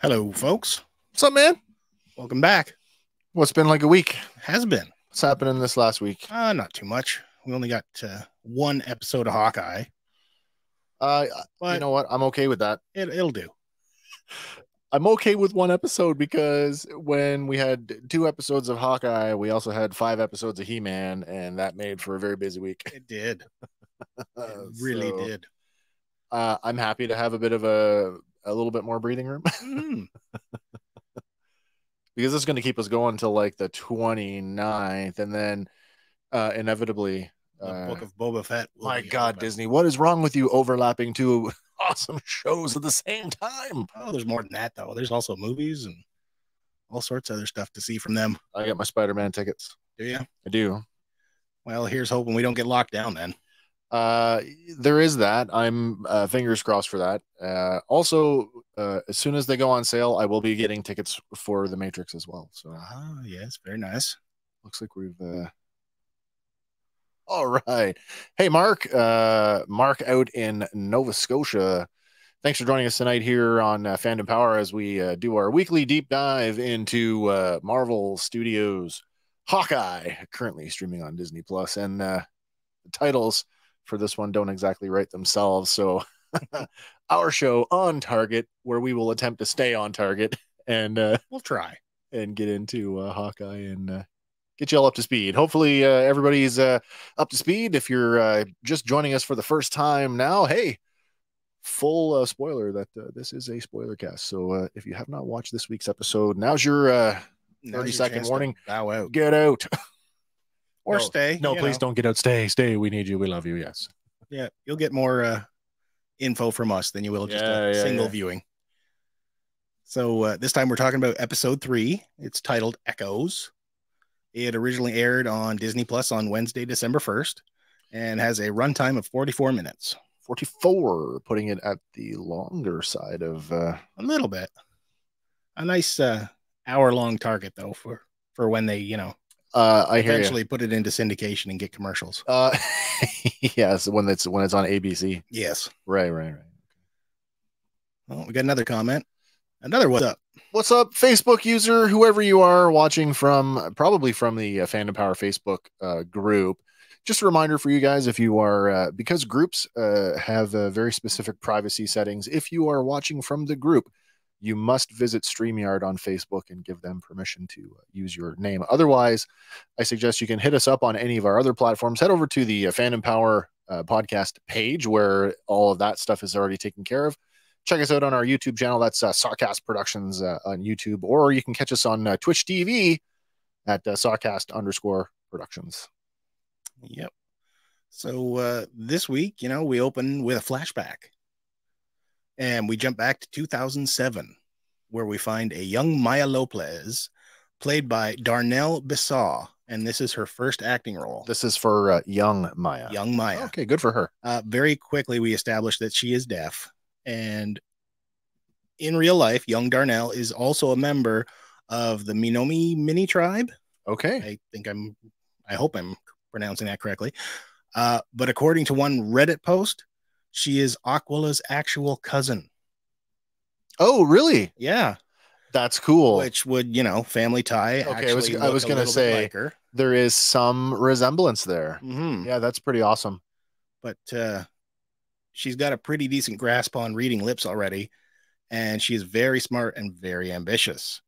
Hello, folks. What's up, man? Welcome back. What's been like a week? Has been. What's happening this last week? Not too much. We only got one episode of Hawkeye. You know what? I'm okay with that. It'll do. I'm okay with one episode because when we had 2 episodes of Hawkeye, we also had 5 episodes of He-Man, and that made for a very busy week. It did. It really did. I'm happy to have a bit of a little bit more breathing room. Because it's going to keep us going until like the 29th, and then inevitably the Book of Boba Fett. My God, Disney, what is wrong with you overlapping 2 awesome shows at the same time? Oh, there's more than that, though. There's also movies and all sorts of other stuff to see from them. I got my Spider-Man tickets. Do you? I do. Well, here's hoping we don't get locked down then. There is that. I'm fingers crossed for that. Also, as soon as they go on sale, I will be getting tickets for The Matrix as well. So, yes, very nice. Looks like we've. All right. Hey, Mark. Mark out in Nova Scotia. Thanks for joining us tonight here on Fandom Power as we do our weekly deep dive into Marvel Studios Hawkeye, currently streaming on Disney Plus, and the titles for this one don't exactly write themselves. So our show on target, where we will attempt to stay on target, and we'll try and get into Hawkeye and get you all up to speed. Hopefully everybody's up to speed. If you're just joining us for the first time now, hey, full spoiler that this is a spoiler cast. So if you have not watched this week's episode, now's your 30-second warning. Bow out. Get out. Or stay. No, please don't get out. Stay. We need you. We love you. Yes. Yeah, you'll get more info from us than you will just a single viewing. So this time we're talking about episode 3. It's titled Echoes. It originally aired on Disney Plus on Wednesday, December 1st, and has a runtime of 44 minutes. 44, putting it at the longer side of a little bit. A nice hour-long target though for when they I eventually put it into syndication and get commercials. Yes, when it's on ABC. Yes. Right. Well, we got another comment. Another what's up? What's up, Facebook user, whoever you are watching from, probably from the Fandom Power Facebook group. Just a reminder for you guys, if you are, because groups have very specific privacy settings, if you are watching from the group, you must visit StreamYard on Facebook and give them permission to use your name. Otherwise, I suggest you can hit us up on any of our other platforms. Head over to the Fandom Power podcast page where all of that stuff is already taken care of. Check us out on our YouTube channel. That's Sawcast Productions on YouTube. Or you can catch us on Twitch TV at Sawcast_Productions. Yep. So this week, we open with a flashback. And we jump back to 2007, where we find a young Maya Lopez, played by Darnell Bissaw, and this is her first acting role. This is for young Maya. Young Maya. Okay, good for her. Very quickly, we establish that she is deaf, and in real life, young Darnell is also a member of the Minomi Mini tribe. Okay. I hope I'm pronouncing that correctly. But according to one Reddit post, she is Aquala's actual cousin. Oh, really? Yeah. That's cool. Which would, family tie. Okay, I was going to say there is some resemblance there. Mm-hmm. Yeah, that's pretty awesome. But she's got a pretty decent grasp on reading lips already, and she's very smart and very ambitious.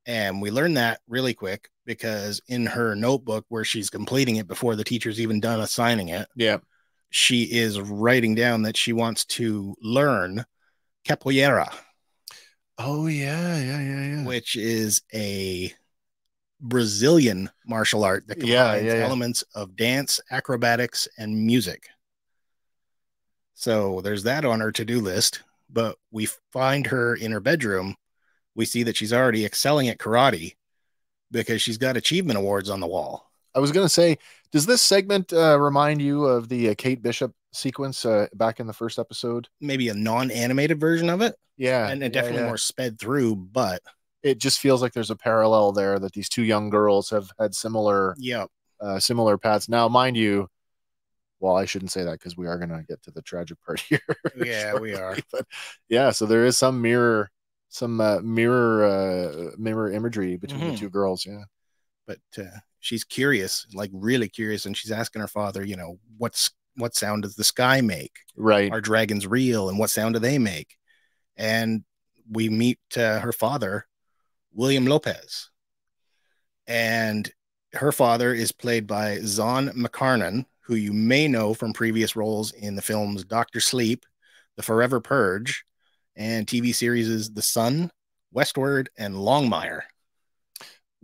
And we learn that really quick because in her notebook, where she's completing it before the teacher's even done assigning it, she is writing down that she wants to learn capoeira. Oh, yeah. Which is a Brazilian martial art that combines elements of dance, acrobatics, and music. So there's that on her to-do list. But we find her in her bedroom. We see that she's already excelling at karate because she's got achievement awards on the wall. I was going to say, does this segment remind you of the Kate Bishop sequence back in the first episode? Maybe a non-animated version of it. Yeah. And definitely more sped through, but it just feels like there's a parallel there that these 2 young girls have had similar paths. Now, mind you, well, I shouldn't say that because we are going to get to the tragic part here. Yeah, we are. But yeah, so there is some mirror mirror imagery between the two girls. Yeah. But she's curious, like really curious, and she's asking her father, what sound does the sky make? Right. Are dragons real, and what sound do they make? And we meet her father, William Lopez, and her father is played by Zahn McCarnan, who you may know from previous roles in the films Doctor Sleep, The Forever Purge, and TV series The Sun, Westward, and Longmire.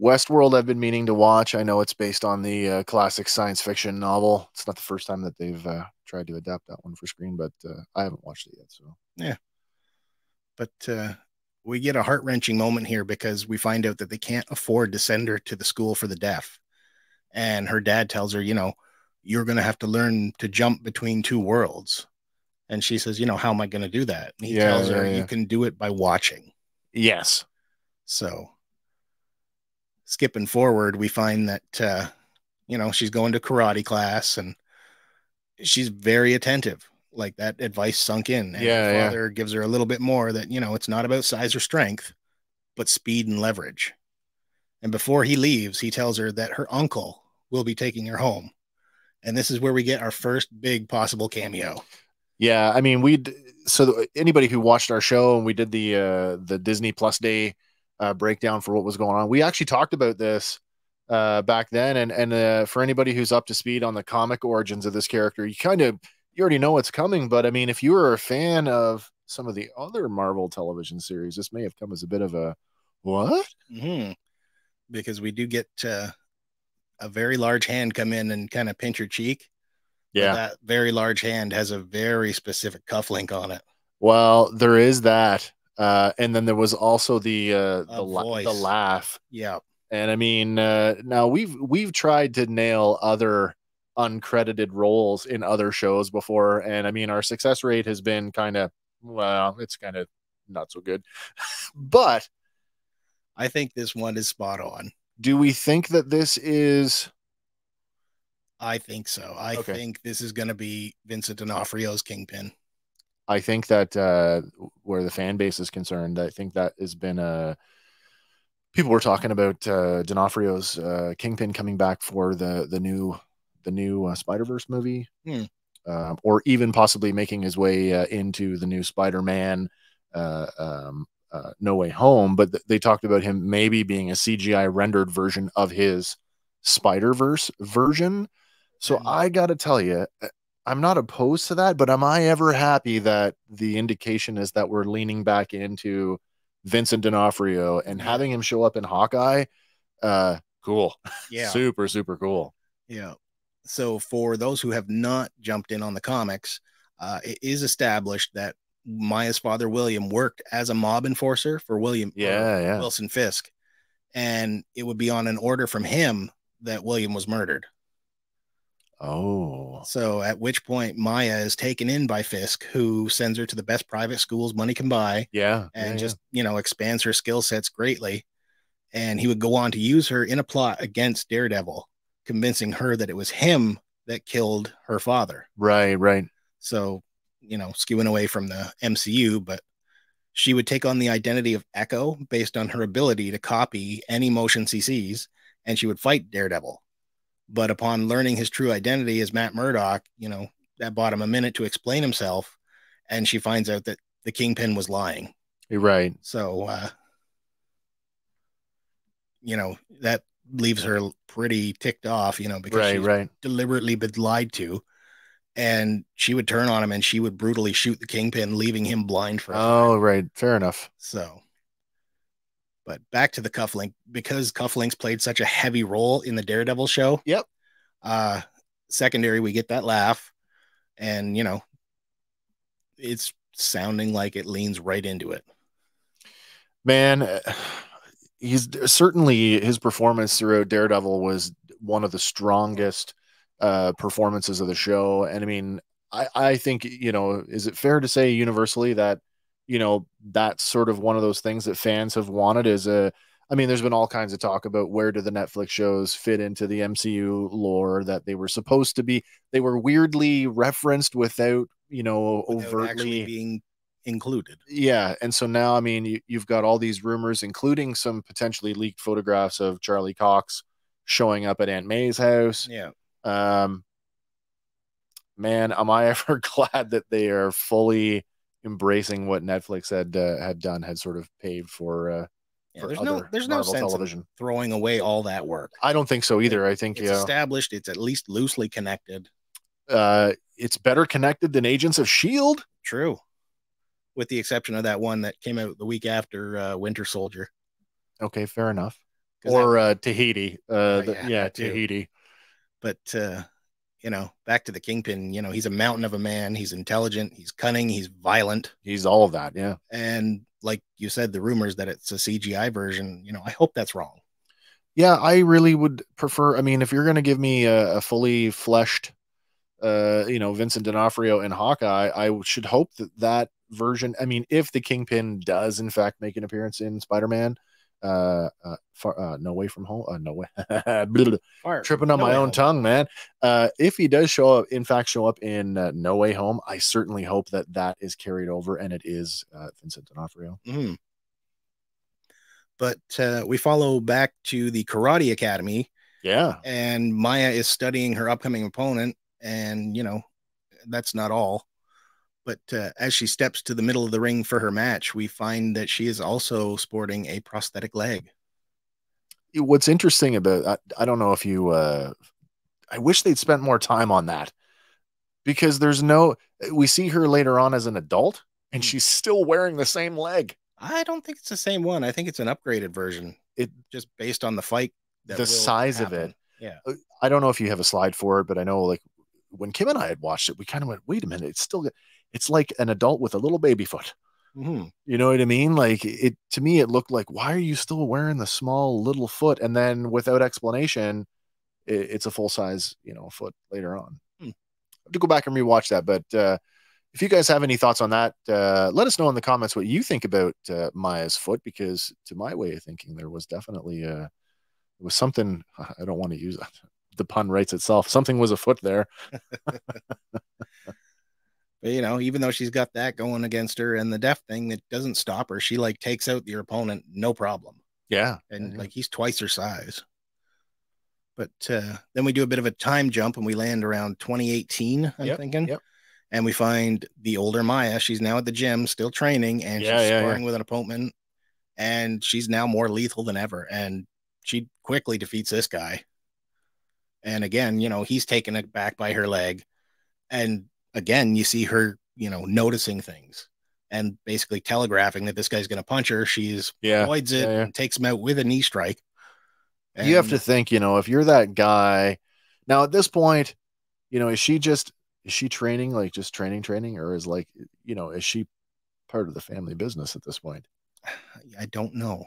Westworld I've been meaning to watch. I know it's based on the classic science fiction novel. It's not the first time that they've tried to adapt that one for screen, but I haven't watched it yet. So yeah. But we get a heart-wrenching moment here because we find out that they can't afford to send her to the school for the deaf. And her dad tells her, you're going to have to learn to jump between two worlds. And she says, how am I going to do that? And he tells her, you can do it by watching. Yes. So skipping forward, we find that, she's going to karate class and she's very attentive. Like that advice sunk in. And her father gives her a little bit more that, it's not about size or strength, but speed and leverage. And before he leaves, he tells her that her uncle will be taking her home. And this is where we get our first big possible cameo. Yeah, I mean, so anybody who watched our show and we did the Disney Plus Day breakdown for what was going on, we actually talked about this back then. And for anybody who's up to speed on the comic origins of this character, you already know what's coming. But I mean, if you were a fan of some of the other Marvel television series, this may have come as a bit of a what? Mm-hmm. Because we do get a very large hand come in and kind of pinch her cheek. Yeah. But that very large hand has a very specific cufflink on it. Well, there is that. And then there was also the laugh. Yeah. And I mean, now we've tried to nail other uncredited roles in other shows before, and I mean, our success rate has been it's kind of not so good. But I think this one is spot on. Do we think that this is? I think so. I think this is going to be Vincent D'Onofrio's Kingpin. I think that where the fan base is concerned, I think that has been people were talking about D'Onofrio's Kingpin coming back for the new Spider-Verse movie, or even possibly making his way into the new Spider-Man No Way Home. But they talked about him maybe being a CGI rendered version of his Spider-Verse version. So I got to tell you, I'm not opposed to that, but am I ever happy that the indication is that we're leaning back into Vincent D'Onofrio and having him show up in Hawkeye? Cool. Yeah. Super, super cool. Yeah. So for those who have not jumped in on the comics, it is established that Maya's father, William, worked as a mob enforcer for Wilson Fisk. And it would be on an order from him that William was murdered. Oh. So at which point Maya is taken in by Fisk, who sends her to the best private schools money can buy. Yeah. And expands her skill sets greatly. And he would go on to use her in a plot against Daredevil, convincing her that it was him that killed her father. Right. So, skewing away from the MCU, but she would take on the identity of Echo based on her ability to copy any motion she sees, and she would fight Daredevil. But upon learning his true identity as Matt Murdock, that bought him a minute to explain himself, and she finds out that the Kingpin was lying. You're right. So, that leaves her pretty ticked off, because she's deliberately been lied to. And she would turn on him and she would brutally shoot the Kingpin, leaving him blind for a time. Oh, right. Fair enough. So, but back to the cufflink, because cufflinks played such a heavy role in the Daredevil show. Yep. Secondary, we get that laugh, and it's sounding like it leans right into it. Man, he's certainly, his performance throughout Daredevil was one of the strongest performances of the show. And I mean, I think, is it fair to say universally that, that's sort of one of those things that fans have wanted there's been all kinds of talk about where do the Netflix shows fit into the MCU lore, that they were supposed to be, they were weirdly referenced without overtly being included. Yeah, and so now, I mean, you've got all these rumors, including some potentially leaked photographs of Charlie Cox showing up at Aunt May's house. Yeah. Um, man, am I ever glad that they are fully embracing what Netflix had done, had sort of paved Yeah, for other there's no Marvel sense in television. throwing away all that work. I don't think so either. I think It's established, it's at least loosely connected. It's better connected than Agents of Shield. True. With the exception of that one that came out the week after Winter Soldier. Okay, fair enough. 'Cause Or Tahiti. that too. Tahiti. But back to the Kingpin, he's a mountain of a man. He's intelligent, he's cunning, he's violent. He's all of that, yeah. And like you said, the rumors that it's a CGI version, I hope that's wrong. Yeah, I really would prefer. I mean, if you're going to give me a fully fleshed, Vincent D'Onofrio and Hawkeye, I should hope that version. I mean, if the Kingpin does in fact make an appearance in Spider-Man, No Way From Home, No Way, tripping on my own tongue, man. If he does show up in No Way Home, I certainly hope that is carried over and it is Vincent D'Onofrio. Mm-hmm. But we follow back to the Karate Academy. Yeah. And Maya is studying her upcoming opponent. And, that's not all. But as she steps to the middle of the ring for her match, we find that she is also sporting a prosthetic leg. What's interesting about, I don't know if you, I wish they'd spent more time on that, because we see her later on as an adult and she's still wearing the same leg. I don't think it's the same one. I think it's an upgraded version. It just based on the fight, the size of it. Yeah. I don't know if you have a slide for it, but I know, like, when Kim and I had watched it, we kind of went, wait a minute, it's like an adult with a little baby foot. Mm-hmm. You know what I mean? Like, to me, it looked like, why are you still wearing the small little foot? And then without explanation, it's a full size, foot later on. I have to go back and rewatch that. But if you guys have any thoughts on that, let us know in the comments what you think about Maya's foot, because to my way of thinking, there was definitely it was something. I don't want to use the pun writes itself. Something was afoot there. But, even though she's got that going against her and the deaf thing, that doesn't stop her. She like takes out your opponent, no problem. Yeah. And like he's twice her size. But then we do a bit of a time jump and we land around 2018, I'm thinking. Yep. And we find the older Maya. She's now at the gym, still training, and she's sparring with an opponent. And she's now more lethal than ever. And she quickly defeats this guy. And again, he's taken it back by her leg. And again, you see her, noticing things and basically telegraphing that this guy's going to punch her. She's avoids it and takes him out with a knee strike. And you have to think, if you're that guy now at this point, is she training, like just training, or is like, is she part of the family business at this point? I don't know.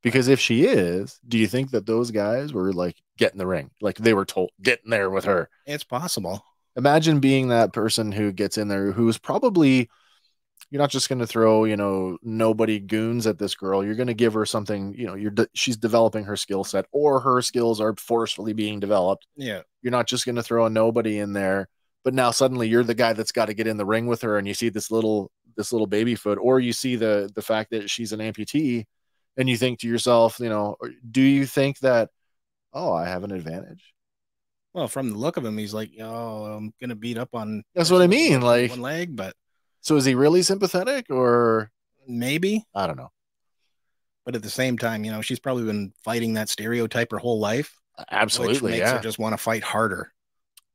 Because if she is, do you think that those guys were like, get in the ring? Like they were told, get in there with her. It's possible. Imagine being that person who gets in there, who's probably, you're not just going to throw, nobody goons at this girl. You're going to give her something, she's developing her skill set, or her skills are forcefully being developed. Yeah. You're not just going to throw a nobody in there, but now suddenly you're the guy that's got to get in the ring with her. And you see this little baby foot, or you see the fact that she's an amputee, and you think to yourself, do you think that, oh, I have an advantage? Well, from the look of him, he's like, oh, I'm going to beat up on. That's what I mean. Like one leg, but. So is he really sympathetic, or maybe? I don't know. But at the same time, she's probably been fighting that stereotype her whole life. Absolutely. Which makes her just want to fight harder.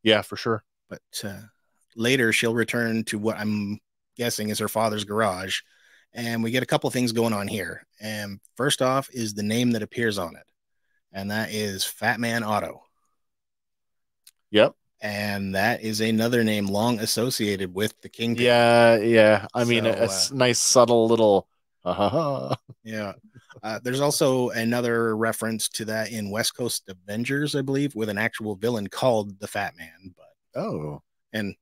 Yeah, for sure. But later she'll return to what I'm guessing is her father's garage. And we get a couple things going on here. And first off is the name that appears on it. And that is Fat Man Otto. Yep. And that is another name long associated with the Kingpin. Yeah. I mean, a nice, subtle little. Yeah. There's also another reference to that in West Coast Avengers, I believe, with an actual villain called the Fat Man. But and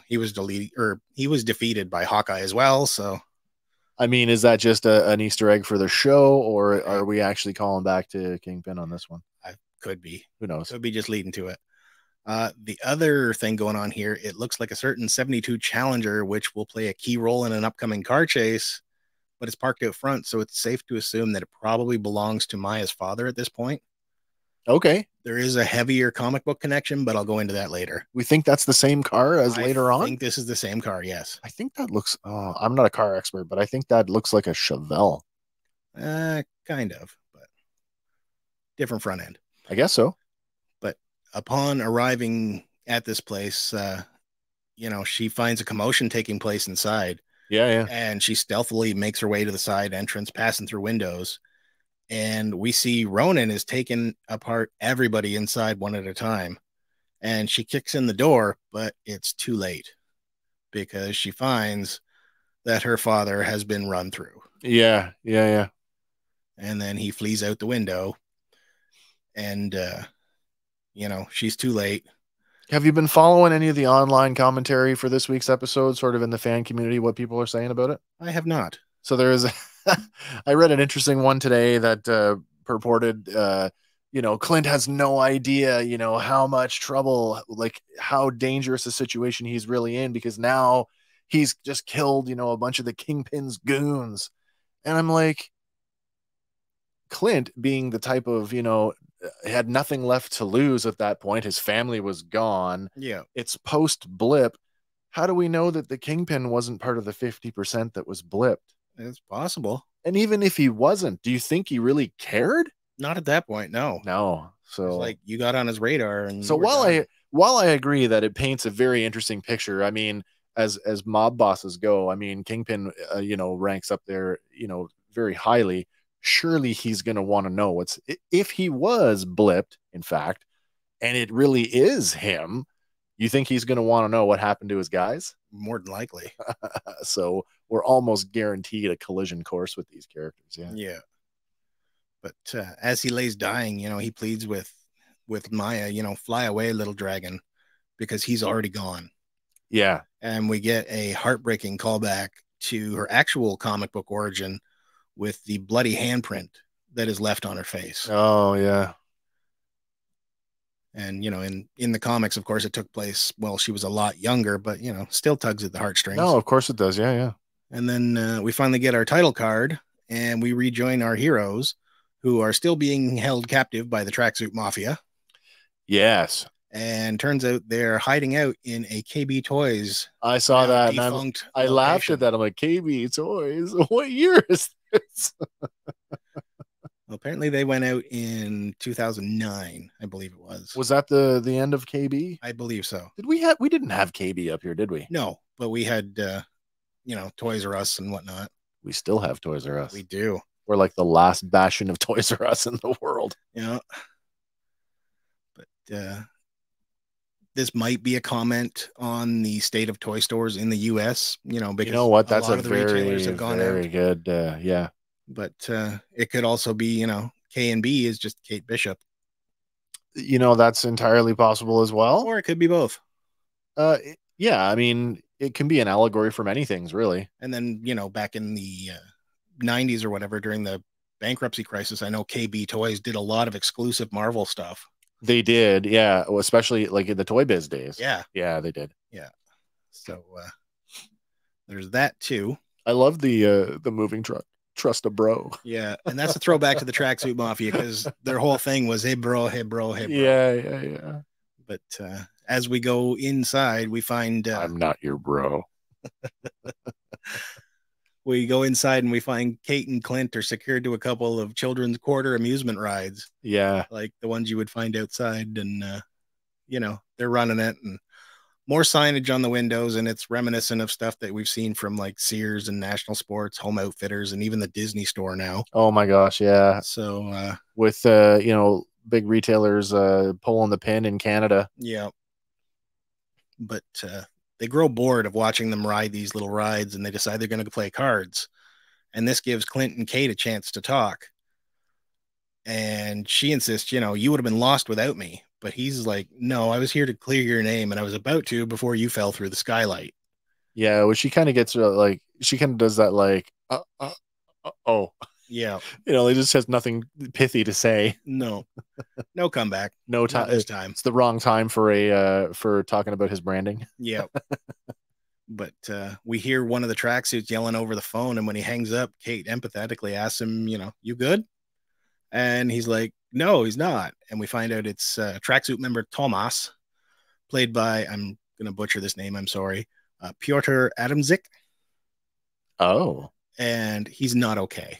he was defeated by Hawkeye as well. So, I mean, is that just an Easter egg for the show, or are we actually calling back to Kingpin on this one? Could be. Who knows? Could be just leading to it. The other thing going on here, it looks like a certain 72 Challenger, which will play a key role in an upcoming car chase, but it's parked out front, so it's safe to assume that it probably belongs to Maya's father at this point. Okay. There is a heavier comic book connection, but I'll go into that later. We think that's the same car as later on? I think this is the same car, yes. I think that looks, I'm not a car expert, but I think that looks like a Chevelle. Kind of, but different front end. I guess so. But upon arriving at this place, she finds a commotion taking place inside. Yeah. And she stealthily makes her way to the side entrance, passing through windows. And we see Ronan is taking apart everybody inside one at a time. And she kicks in the door, but it's too late because she finds that her father has been run through. Yeah. And then he flees out the window. And, she's too late. Have you been following any of the online commentary for this week's episode, sort of in the fan community, what people are saying about it? I have not. So there is, I read an interesting one today that purported, Clint has no idea, how much trouble, like how dangerous a situation he's really in, because now he's just killed, a bunch of the Kingpin's goons. And I'm like, Clint being the type of, had nothing left to lose at that point. His family was gone. Yeah. It's post blip. How do we know that the Kingpin wasn't part of the 50% that was blipped? It's possible. And even if he wasn't, do you think he really cared? Not at that point, no. No. So it's like you got on his radar. And so while I agree that it paints a very interesting picture, I mean, as mob bosses go, I mean, Kingpin, ranks up there, very highly. Surely he's going to want to know if he was blipped, in fact, and it really is him. You think he's going to want to know what happened to his guys? More than likely. So we're almost guaranteed a collision course with these characters. Yeah. But as he lays dying, he pleads with Maya, fly away, little dragon, because he's already gone. Yeah. And we get a heartbreaking callback to her actual comic book origin with the bloody handprint that is left on her face. Oh, yeah. And, in the comics, of course, it took place, well, she was a lot younger, but, still tugs at the heartstrings. No, of course it does. Yeah. And then we finally get our title card and we rejoin our heroes who are still being held captive by the Tracksuit Mafia. Yes. And turns out they're hiding out in a KB Toys. I saw that. And I laughed at that. I'm like, KB Toys? What year is this? Well, apparently they went out in 2009, I believe it was. Was that the end of KB? I believe so. We didn't have KB up here, did we? No, but we had, Toys R Us and whatnot. We still have Toys R Us. We do. We're like the last bastion of Toys R Us in the world. Yeah. But this might be a comment on the state of toy stores in the U.S., because you know what? That's a lot of the retailers have gone very out. Good. Yeah. But it could also be, K&B is just Kate Bishop. That's entirely possible as well. Or it could be both. Yeah, I mean, it can be an allegory for many things, really. And then, back in the 90s or whatever, during the bankruptcy crisis, I know KB Toys did a lot of exclusive Marvel stuff. They did, yeah. Well, especially like in the Toy Biz days. Yeah. Yeah, they did. Yeah. So there's that too. I love the moving truck. Trust a bro. Yeah, and that's a throwback to the Tracksuit Mafia because their whole thing was hey bro. Yeah. But as we go inside, we find I'm not your bro. We go inside and we find Kate and Clint are secured to a couple of children's quarter amusement rides. Yeah, like the ones you would find outside, and they're running it, and more signage on the windows, and it's reminiscent of stuff that we've seen from like Sears and National Sports, Home Outfitters, and even the Disney Store now. Oh my gosh, yeah. So with big retailers pulling the pin in Canada. Yeah. But they grow bored of watching them ride these little rides, and they decide they're going to play cards. And this gives Clint and Kate a chance to talk. And she insists, you would have been lost without me. But he's like, no, I was here to clear your name, and I was about to before you fell through the skylight. Yeah, well, she kind of gets she kind of does that like, oh. Yeah. He just has nothing pithy to say. No. No comeback. No Not time. this time. It's the wrong time for talking about his branding. Yeah. But we hear one of the tracksuits yelling over the phone, and when he hangs up, Kate empathetically asks him, you good? And he's like, no, he's not. And we find out it's tracksuit member Tomas, played by, I'm going to butcher this name, I'm sorry, Piotr Adamczyk. Oh. And he's not okay.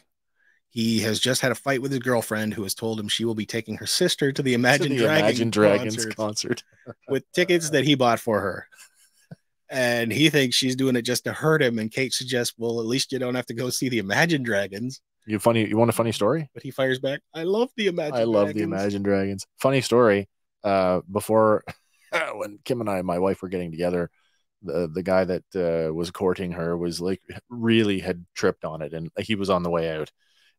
He has just had a fight with his girlfriend, who has told him she will be taking her sister to the Imagine Dragons concert with tickets that he bought for her. And he thinks she's doing it just to hurt him. And Kate suggests, well, at least you don't have to go see the Imagine Dragons. You want a funny story? But he fires back, I love the Imagine Dragons. I love the Imagine Dragons. Funny story. Before, when Kim and my wife were getting together, the guy that was courting her was like really had tripped on it, and he was on the way out.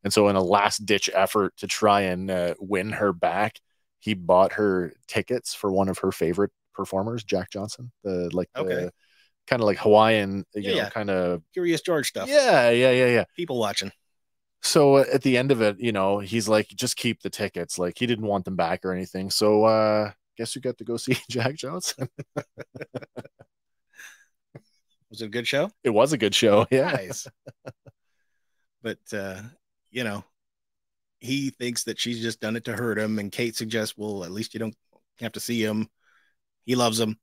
And so in a last ditch effort to try and win her back, he bought her tickets for one of her favorite performers, Jack Johnson, the kind of like Hawaiian, kind of Curious George stuff. Yeah. People watching. So at the end of it, he's like, just keep the tickets. Like, he didn't want them back or anything. So guess you got to go see Jack Johnson. Was it a good show? It was a good show. Yeah. Nice. But, he thinks that she's just done it to hurt him. And Kate suggests, well, at least you don't have to see him. He loves him.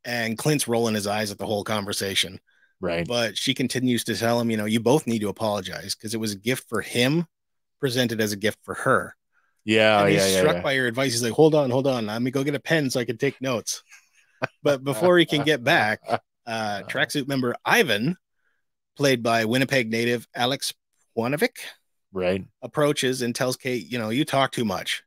And Clint's rolling his eyes at the whole conversation. Right. But she continues to tell him, you both need to apologize because it was a gift for him presented as a gift for her. Yeah. And he's struck by your advice. He's like, hold on. Let me go get a pen so I can take notes. But before he can get back, tracksuit member Ivan, played by Winnipeg native Alex Wanovic, right, approaches and tells Kate, you talk too much.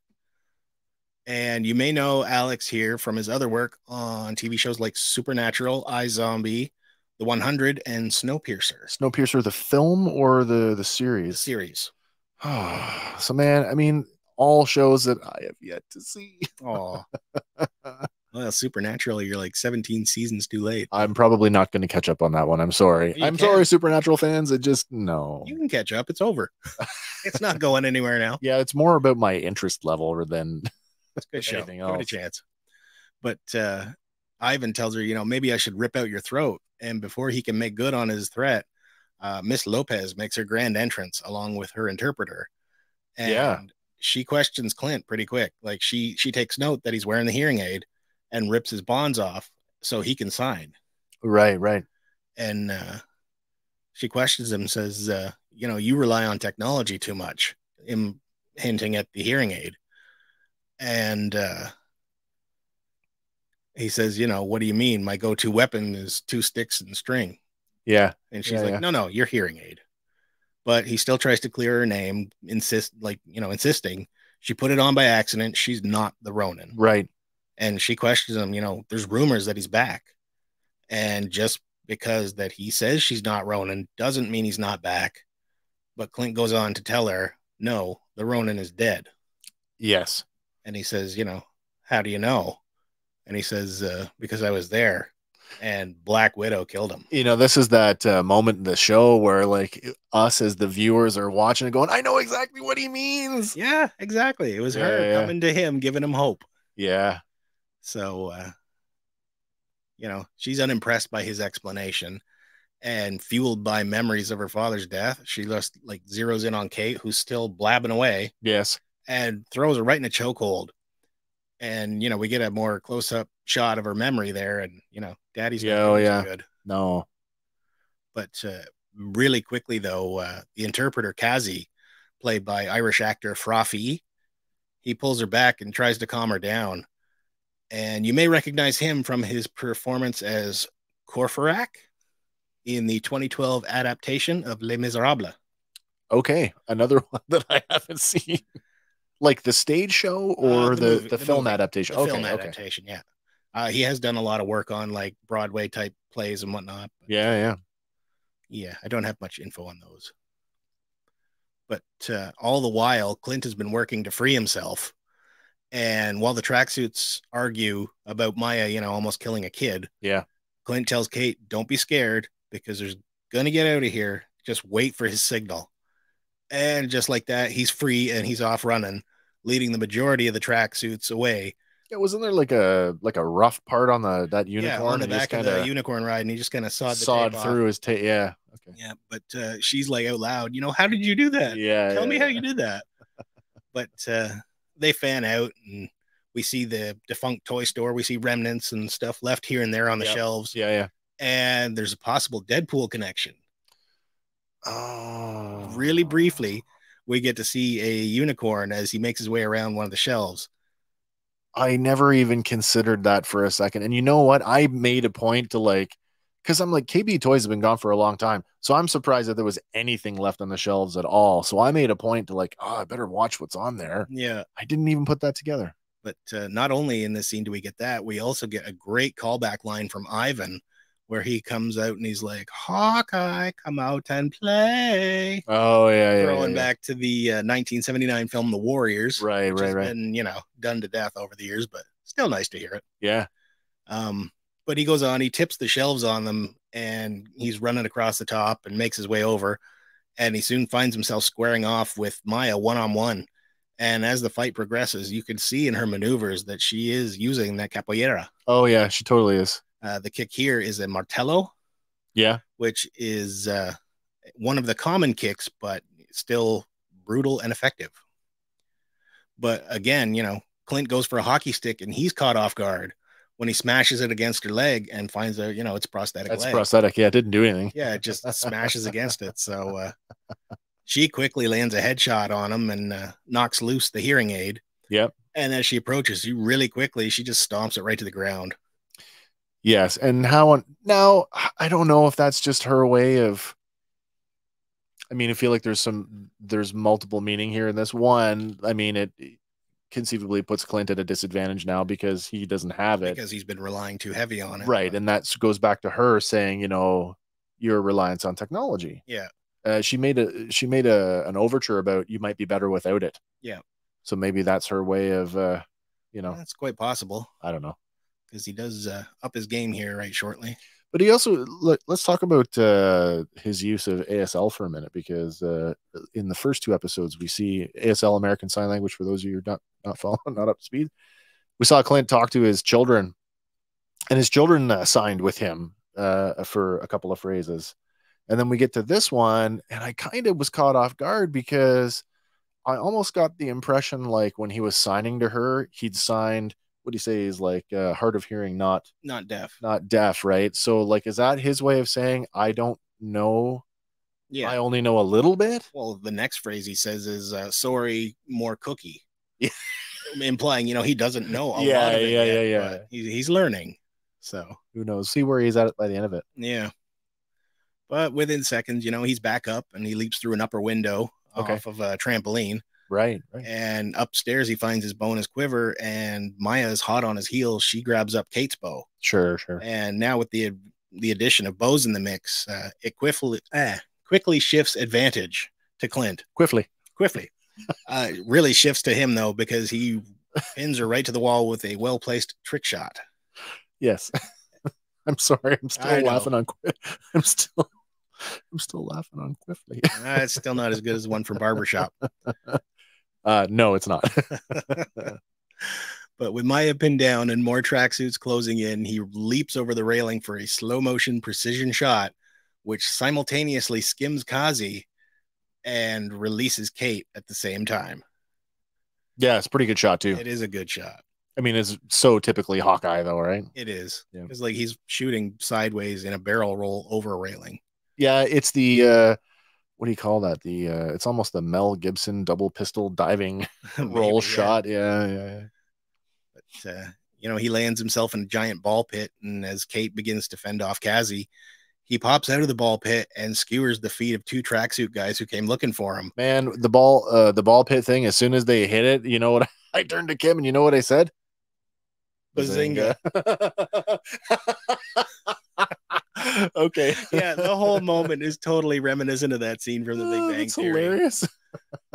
And you may know Alex here from his other work on TV shows like Supernatural, iZombie, The 100, and Snowpiercer. Snowpiercer, the film or the series? The series. So, man, I mean, all shows that I have yet to see. Oh. Well, Supernatural, you're like 17 seasons too late. I'm probably not going to catch up on that one. I'm sorry. Sorry, Supernatural fans. It just, no. You can catch up. It's over. It's not going anywhere now. Yeah, it's more about my interest level than it's a good show. Give it a chance. But Ivan tells her, maybe I should rip out your throat. And before he can make good on his threat, Miss Lopez makes her grand entrance along with her interpreter. And she questions Clint pretty quick. Like she takes note that he's wearing the hearing aid and rips his bonds off so he can sign. Right. And she questions him, says, you rely on technology too much, hinting at the hearing aid. And he says, what do you mean? My go-to weapon is 2 sticks and string. Yeah. And she's like, no, your hearing aid. But he still tries to clear her name, insisting she put it on by accident. She's not the Ronin. Right. And she questions him, there's rumors that he's back. And just because that he says she's not Ronin doesn't mean he's not back. But Clint goes on to tell her, no, the Ronin is dead. Yes. And he says, how do you know? And he says, because I was there. And Black Widow killed him. This is that moment in the show where like us as the viewers are watching and going, I know exactly what he means. Yeah, exactly. It was her coming to him, giving him hope. Yeah. So, she's unimpressed by his explanation, and fueled by memories of her father's death, she just like zeroes in on Kate, who's still blabbing away. Yes. And throws her right in a chokehold. And, we get a more close-up shot of her memory there, and, Daddy's not good. No. But really quickly, though, the interpreter, Kazi, played by Irish actor Frafi, he pulls her back and tries to calm her down. And you may recognize him from his performance as Courfeyrac in the 2012 adaptation of Les Miserables. Okay, another one that I haven't seen. Like the stage show or the film movie adaptation? The film adaptation, yeah. He has done a lot of work on like Broadway type plays and whatnot. Yeah, I don't have much info on those. But all the while, Clint has been working to free himself. And while the tracksuits argue about Maya, almost killing a kid, Clint tells Kate, don't be scared because there's going to get out of here. Just wait for his signal. And just like that, he's free and he's off running, leading the majority of the tracksuits away. Yeah, wasn't there like a rough part on that Yeah, on unicorn, the and he just back of kind the of unicorn ride, and he just kind of sawed the tape sawed off. through his tape? Yeah. Okay. Yeah, but she's like out loud, how did you do that? Yeah. Tell me how Yeah. you did that. But they fan out, and we see the defunct toy store. We see remnants and stuff left here and there on the Yep. shelves. Yeah. Yeah. And there's a possible Deadpool connection. Oh. Really briefly, we get to see a unicorn as he makes his way around one of the shelves. I never even considered that for a second. And you know what? I made a point to like, because I'm like, KB Toys have been gone for a long time. So I'm surprised that there was anything left on the shelves at all. So I made a point to like, oh, I better watch what's on there. Yeah. I didn't even put that together. But not only in this scene do we get that, we also get a great callback line from Ivan where he comes out and he's like, Hawkeye, come out and play. Oh, yeah. Throwing back to the 1979 film The Warriors. Right, which right, has right. been, done to death over the years, but still nice to hear it. Yeah. But he goes on, he tips the shelves on them, and he's running across the top and makes his way over. And he soon finds himself squaring off with Maya one-on-one. And as the fight progresses, you can see in her maneuvers that she is using that capoeira. Oh, yeah, she totally is. The kick here is a martello. Yeah. Which is one of the common kicks, but still brutal and effective. But again, Clint goes for a hockey stick, and he's caught off guard when he smashes it against her leg and finds out, it's prosthetic. That's leg. prosthetic. Yeah, it didn't do anything. Yeah, it just smashes against it. So she quickly lands a headshot on him and knocks loose the hearing aid. Yep. And as she approaches you really quickly, she just stomps it right to the ground. Yes. And now, I don't know if that's just her way of, I mean, I feel like there's multiple meaning here in this one. I mean, it conceivably puts Clint at a disadvantage now because he doesn't have it. Because he's been relying too heavy on it. Right. But. And that goes back to her saying, your reliance on technology. Yeah. She made an overture about you might be better without it. Yeah. So maybe that's her way of, That's quite possible. I don't know. Because he does up his game here right shortly. But he also, let's talk about his use of ASL for a minute, because in the first two episodes, we see ASL, American Sign Language, for those of you who are not following, not up to speed. We saw Clint talk to his children, and his children signed with him for a couple of phrases. And then we get to this one, and I kind of was caught off guard because I almost got the impression like when he was signing to her, he'd signed, what do you say, is like hard of hearing, not deaf, right? So like, is that his way of saying, I don't know? Yeah, I only know a little bit. Well, the next phrase he says is sorry, more cookie. Yeah. Implying, he doesn't know a lot of it yet, but he's learning. So who knows? See where he's at by the end of it. Yeah. But within seconds, he's back up and he leaps through an upper window off of a trampoline. Right. And upstairs, he finds his bonus quiver, and Maya is hot on his heels. She grabs up Kate's bow. Sure. And now with the addition of bows in the mix, it quickly shifts advantage to Clint. Quickly. Really shifts to him, though, because he pins her right to the wall with a well-placed trick shot. Yes. I'm sorry. I'm still laughing on. I'm still laughing on Quiffly. It's still not as good as the one from Barbershop. No, it's not. But with Maya pinned down and more tracksuits closing in, he leaps over the railing for a slow motion precision shot, which simultaneously skims Kazi and releases Kate at the same time. Yeah, it's a pretty good shot too. It is a good shot. I mean, it's so typically Hawkeye, though, right? It is. Because like he's shooting sideways in a barrel roll over a railing. Yeah, it's the what do you call that? It's almost the Mel Gibson double pistol diving roll shot. Yeah. But he lands himself in a giant ball pit, and as Kate begins to fend off Kazi, he pops out of the ball pit and skewers the feet of two tracksuit guys who came looking for him. Man, the ball pit thing, as soon as they hit it, you know what? I turned to Kim, and you know what I said? Bazinga. Okay. Yeah, the whole moment is totally reminiscent of that scene from The Big Bang Theory. Hilarious.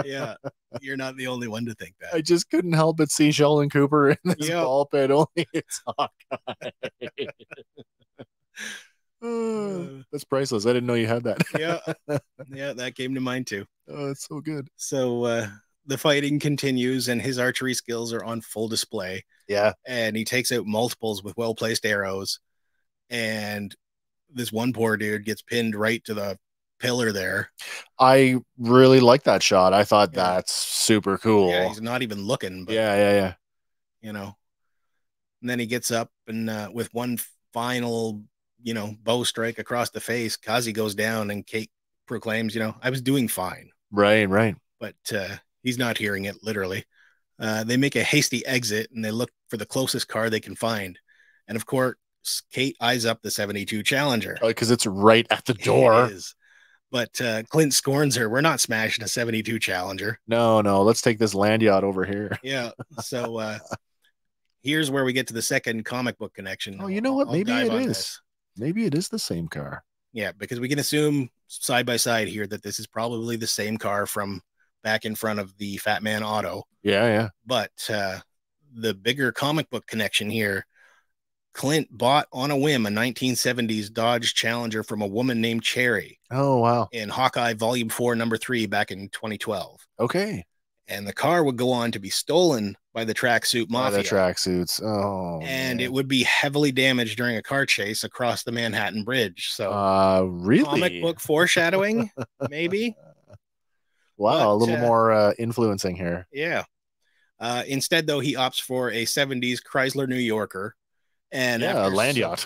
Yeah, you're not the only one to think that. I just couldn't help but see Sheldon Cooper in this ball pit. Only it's Hawkeye. That's priceless. I didn't know you had that. Yeah, that came to mind too. Oh, it's so good. So the fighting continues, and his archery skills are on full display. Yeah. And he takes out multiples with well placed arrows. And this one poor dude gets pinned right to the pillar there. I really like that shot. I thought Yeah. that's super cool. Yeah, he's not even looking, but yeah. you know. And then he gets up and with one final, bow strike across the face, Kazi goes down, and Kate proclaims, I was doing fine. Right. But he's not hearing it, literally. They make a hasty exit, and they look for the closest car they can find. And of course, Kate eyes up the 72 Challenger. Because it's right at the door. It is. But Clint scorns her. We're not smashing a 72 Challenger. No. Let's take this land yacht over here. Yeah. So here's where we get to the second comic book connection. Oh, you know what? Maybe it is. This. Maybe it is the same car. Yeah, because we can assume side by side here that this is probably the same car from back in front of the Fat Man Auto. Yeah. But the bigger comic book connection here, Clint bought on a whim a 1970s Dodge Challenger from a woman named Cherry. Oh, wow. In Hawkeye Volume 4, Number 3 back in 2012. Okay. And the car would go on to be stolen by the Tracksuit Mafia. By the tracksuits. Oh. And it would be heavily damaged during a car chase across the Manhattan Bridge. So, really? Comic book foreshadowing, maybe. Wow, But, a little more influencing here. Yeah. Instead, though, he opts for a 70s Chrysler New Yorker. And a land yacht.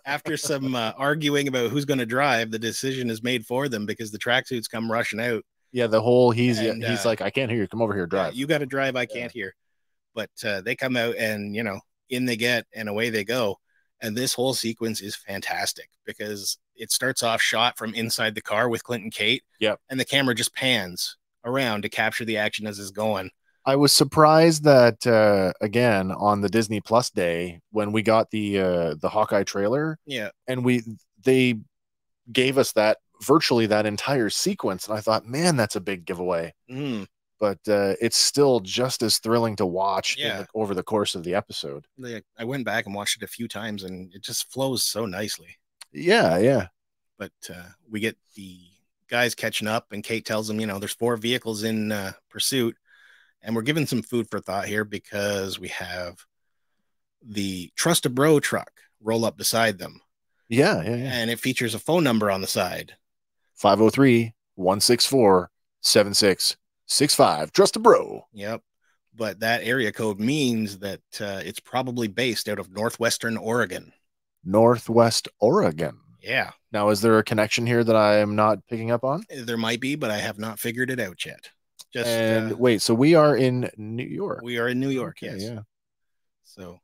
After some arguing about who's going to drive, the decision is made for them because the tracksuits come rushing out. Yeah, he's like, I can't hear you. Come over here, drive. You got to drive. I can't hear. But they come out, and in they get, and away they go. And this whole sequence is fantastic because it starts off shot from inside the car with Clint and Kate. Yep. And the camera just pans around to capture the action as it's going. I was surprised that again on the Disney Plus day when we got the Hawkeye trailer. Yeah. And they gave us virtually that entire sequence, and I thought, man, that's a big giveaway. Mm. But it's still just as thrilling to watch over the course of the episode. I went back and watched it a few times, and it just flows so nicely. Yeah. But we get the guys catching up, and Kate tells them, there's 4 vehicles in pursuit. And we're given some food for thought here because we have the Trust a Bro truck roll up beside them. Yeah. And it features a phone number on the side. 503-164-7665. Trust a Bro. Yep. But that area code means that it's probably based out of Northwestern Oregon. Northwest Oregon. Yeah. Now, is there a connection here that I am not picking up on? There might be, but I have not figured it out yet. Wait, so we are in New York. We are in New York, okay, yes. Yeah. So,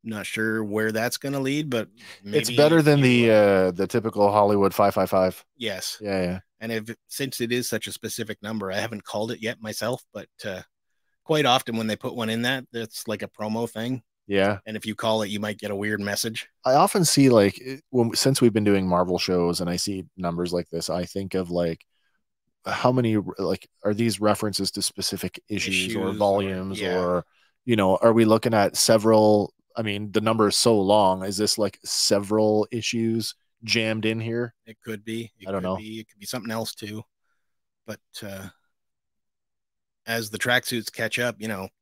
not sure where that's going to lead, but maybe it's better than the typical Hollywood 555. Yes. Yeah. And since it is such a specific number, I haven't called it yet myself, but quite often when they put one in that's like a promo thing. Yeah. And if you call it, you might get a weird message. I often see since we've been doing Marvel shows and I see numbers like this, I think of how many are these references to specific issues or volumes or are we looking at several? I mean, the number is so long. Is this like several issues jammed in here? It could be. I don't know. It could be something else too. But as the tracksuits catch up,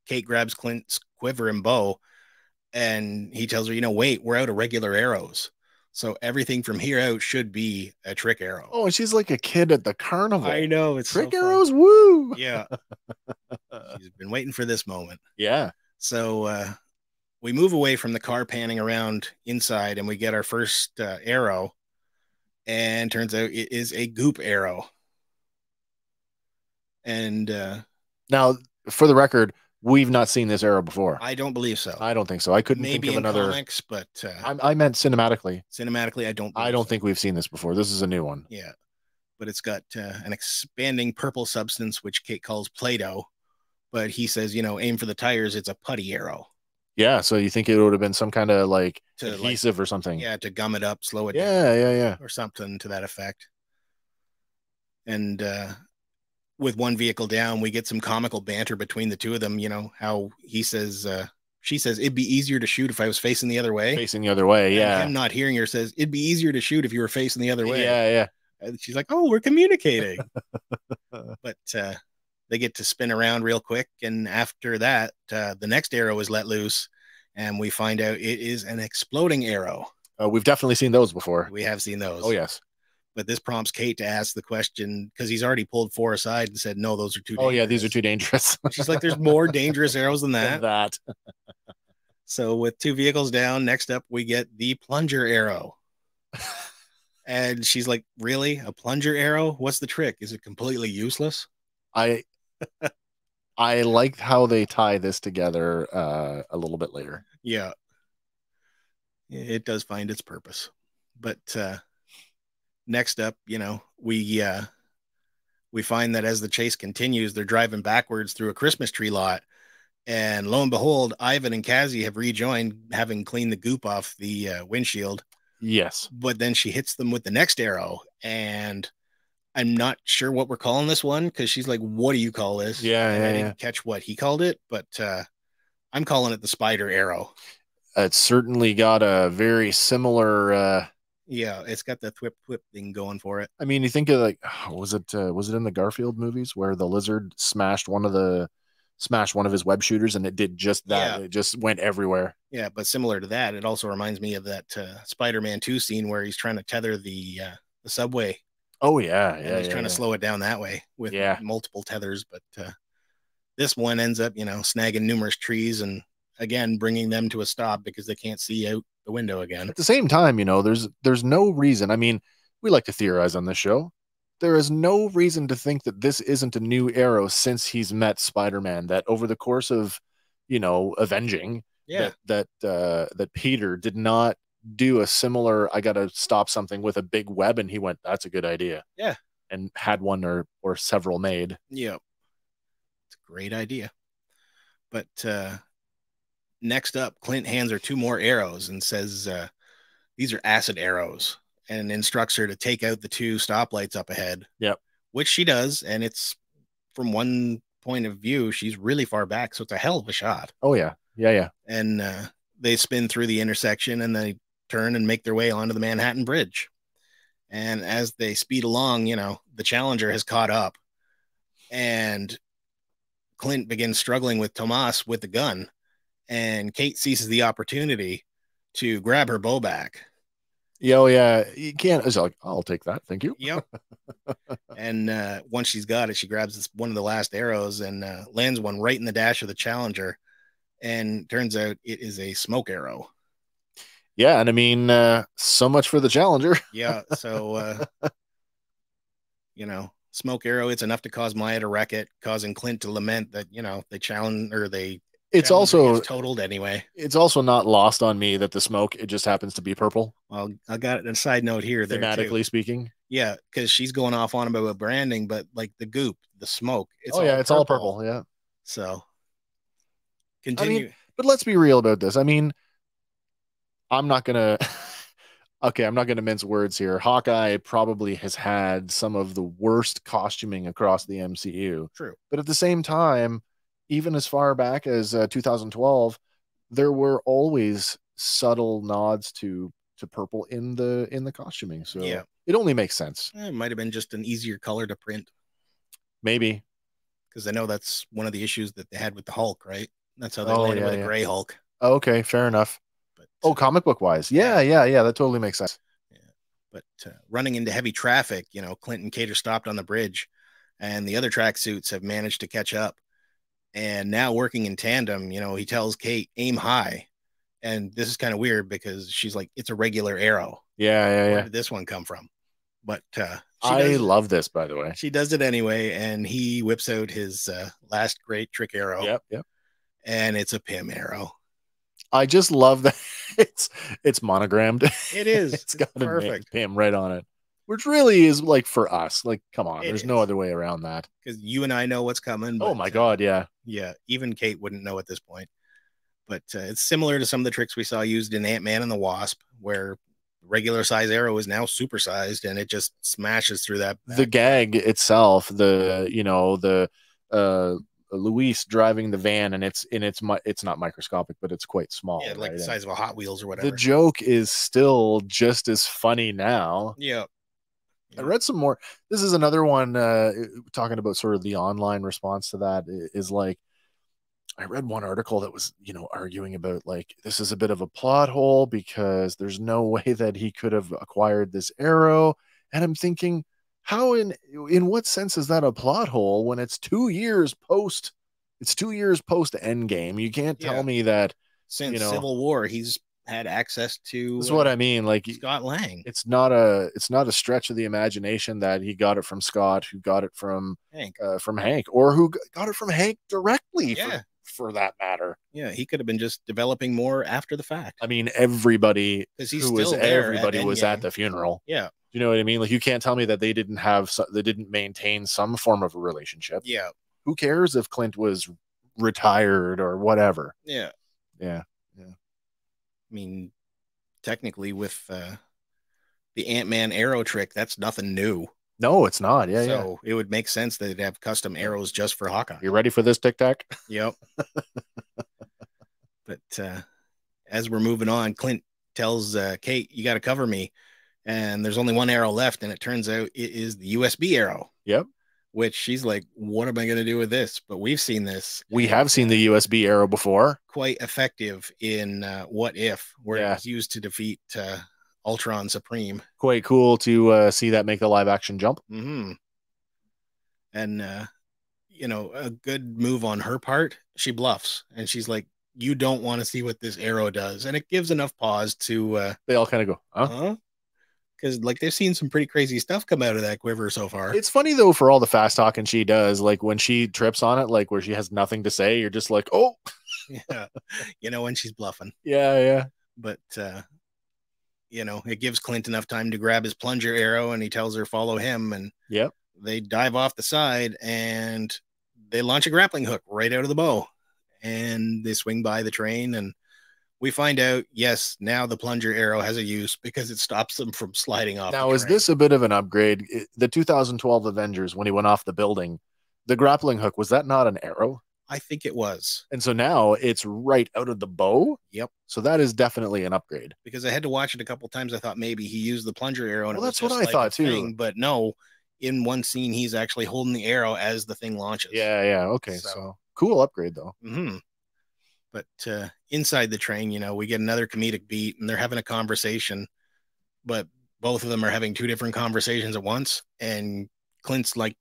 Kate grabs Clint's quiver and bow, and he tells her, wait, we're out of regular arrows. So everything from here out should be a trick arrow. Oh, and she's like a kid at the carnival. I know. It's trick so arrows. Woo. Yeah. She's been waiting for this moment. Yeah. So we move away from the car panning around inside, and we get our first arrow, and turns out it is a goop arrow. And now, for the record, we've not seen this arrow before. I don't believe so. I don't think so. I couldn't think of another. Comics, but I meant cinematically. Cinematically, I don't think we've seen this before. This is a new one. Yeah, but it's got an expanding purple substance, which Kate calls Play-Doh. But he says, aim for the tires. It's a putty arrow. Yeah, so you think it would have been some kind of adhesive or something? Yeah, to gum it up, slow it down. Yeah. Or something to that effect. And with one vehicle down, we get some comical banter between the two of them. How he says, she says, it'd be easier to shoot if I was facing the other way. Facing the other way, yeah. And him not hearing her says, it'd be easier to shoot if you were facing the other way. Yeah. And she's like, "Oh, we're communicating." But they get to spin around real quick, and after that, the next arrow is let loose, and we find out it is an exploding arrow. We've definitely seen those before. We have seen those. Oh, yes. But this prompts Kate to ask the question because he's already pulled 4 aside and said, "No, those are too Oh, dangerous." yeah, these are too dangerous. She's like, "There's more dangerous arrows than that." Than that. So with 2 vehicles down, next up we get the plunger arrow. And she's like, "Really? A plunger arrow? What's the trick? Is it completely useless?" I liked how they tie this together a little bit later. Yeah. It does find its purpose. But next up, we find that as the chase continues, they're driving backwards through a Christmas tree lot. And lo and behold, Ivan and Cassie have rejoined, having cleaned the goop off the windshield. Yes. But then she hits them with the next arrow. And I'm not sure what we're calling this one because she's like, "What do you call this?" Yeah, and yeah, I didn't catch what he called it, but I'm calling it the spider arrow. It's certainly got a very similar. Yeah, it's got the thwip thwip thing going for it. I mean, you think of like, was it in the Garfield movies where the lizard smashed one of his web shooters and it did just that? Yeah. It just went everywhere. Yeah, but similar to that, it also reminds me of that Spider-Man 2 scene where he's trying to tether the subway. Oh yeah, And he's trying to slow it down that way with multiple tethers. But this one ends up, snagging numerous trees and again bringing them to a stop because they can't see out the window again. At the same time, there's no reason. I mean, we like to theorize on this show. There is no reason to think that this isn't a new arrow since he's met Spider-Man. That over the course of, avenging, that Peter did not do a similar, "I got to stop something with a big web," and he went, "That's a good idea." Yeah. And had one or several made. Yeah. It's a great idea. But next up, Clint hands her 2 more arrows and says, "These are acid arrows," and instructs her to take out the 2 stoplights up ahead. Yep. Which she does. And it's from one point of view, she's really far back. So it's a hell of a shot. Oh, yeah. Yeah. And they spin through the intersection and they turn and make their way onto the Manhattan Bridge. And as they speed along, the Challenger has caught up and Clint begins struggling with Tomas with the gun. And Kate seizes the opportunity to grab her bow back. Oh, yeah. You can't. It's like, "I'll take that. Thank you." Yep. And once she's got it, she grabs one of the last arrows and lands one right in the dash of the Challenger. And turns out it is a smoke arrow. Yeah. And I mean, so much for the Challenger. Yeah. So, smoke arrow, it's enough to cause Maya to wreck it, causing Clint to lament that, they challenge or they. It's also totaled anyway. It's also not lost on me that the smoke, it just happens to be purple. Well, I got a side note here. Thematically speaking. Yeah, because she's going off on about branding, but like the goop, the smoke. It's all purple. Yeah. So continue. I mean, but let's be real about this. I mean, I'm not gonna mince words here. Hawkeye probably has had some of the worst costuming across the MCU. True. But at the same time, even as far back as 2012, there were always subtle nods to purple in the costuming. So yeah, it only makes sense. It might have been just an easier color to print. Maybe. Because I know that's one of the issues that they had with the Hulk, right? That's how they landed with a gray Hulk. Oh, okay, fair enough. But comic book wise. Yeah, that totally makes sense. Yeah. But running into heavy traffic, Clint and Kate are stopped on the bridge and the other tracksuits have managed to catch up. And now working in tandem, he tells Kate, "Aim high." And this is kind of weird because she's like, "It's a regular arrow." Yeah. Where did this one come from? But I love this, by the way. She does it anyway, and he whips out his last great trick arrow. Yep. And it's a Pym arrow. I just love that it's monogrammed. It is. It's got perfect Pym right on it. Which really is like for us. Like, come on, there's no other way around that. Because you and I know what's coming. But, oh my God, yeah. Yeah, even Kate wouldn't know at this point. But it's similar to some of the tricks we saw used in Ant-Man and the Wasp, where regular size arrow is now supersized and it just smashes through that. The gag itself, the Luis driving the van, and it's not microscopic, but it's quite small. Yeah, like the size of a Hot Wheels or whatever. The joke is still just as funny now. Yeah. I read some more. This is another one talking about sort of the online response to that is like, I read one article that was, arguing about like this is a bit of a plot hole because there's no way that he could have acquired this arrow. And I'm thinking, how in what sense is that a plot hole when it's 2 years post Endgame? You can't tell me that since Civil War he's had access to. That's what I mean. Like Scott Lang. It's not a stretch of the imagination that he got it from Scott, who got it from Hank, or who got it from Hank directly. Yeah. For that matter. Yeah, he could have been just developing more after the fact. I mean, everybody was at the funeral. Yeah. You know what I mean? Like, you can't tell me that they didn't maintain some form of a relationship. Yeah. Who cares if Clint was retired or whatever? Yeah. Yeah. I mean, technically with the Ant-Man arrow trick, that's nothing new. No, it's not. Yeah, so it would make sense that they'd have custom arrows just for Hawkeye. You ready for this, Tic Tac? Yep. But as we're moving on, Clint tells Kate, you got to cover me. And there's only one arrow left. And it turns out it is the USB arrow. Yep. Which she's like, what am I going to do with this? But we've seen this. We have seen the USB arrow before. Quite effective in What If, where it was used to defeat Ultron Supreme. Quite cool to see that make the live action jump. Mm-hmm. And, a good move on her part. She bluffs and she's like, you don't want to see what this arrow does. And it gives enough pause to. They all kind of go, huh? Because like they've seen some pretty crazy stuff come out of that quiver so far. It's funny though, for all the fast talking she does, like when she trips on it, like where she has nothing to say, you're just like, oh, yeah, when she's bluffing. Yeah. But it gives Clint enough time to grab his plunger arrow, and he tells her follow him, and they dive off the side and they launch a grappling hook right out of the bow, and they swing by the train and. We find out, yes, now the plunger arrow has a use because it stops them from sliding off. Now, is this a bit of an upgrade? The 2012 Avengers, when he went off the building, the grappling hook, was that not an arrow? I think it was. And so now it's right out of the bow? Yep. So that is definitely an upgrade. Because I had to watch it a couple times. I thought maybe he used the plunger arrow. And that's what I thought too. But no, in one scene, he's actually holding the arrow as the thing launches. Yeah. Okay. So cool upgrade, though. Mm-hmm. But inside the train, we get another comedic beat and they're having a conversation, but both of them are having two different conversations at once. And Clint's like,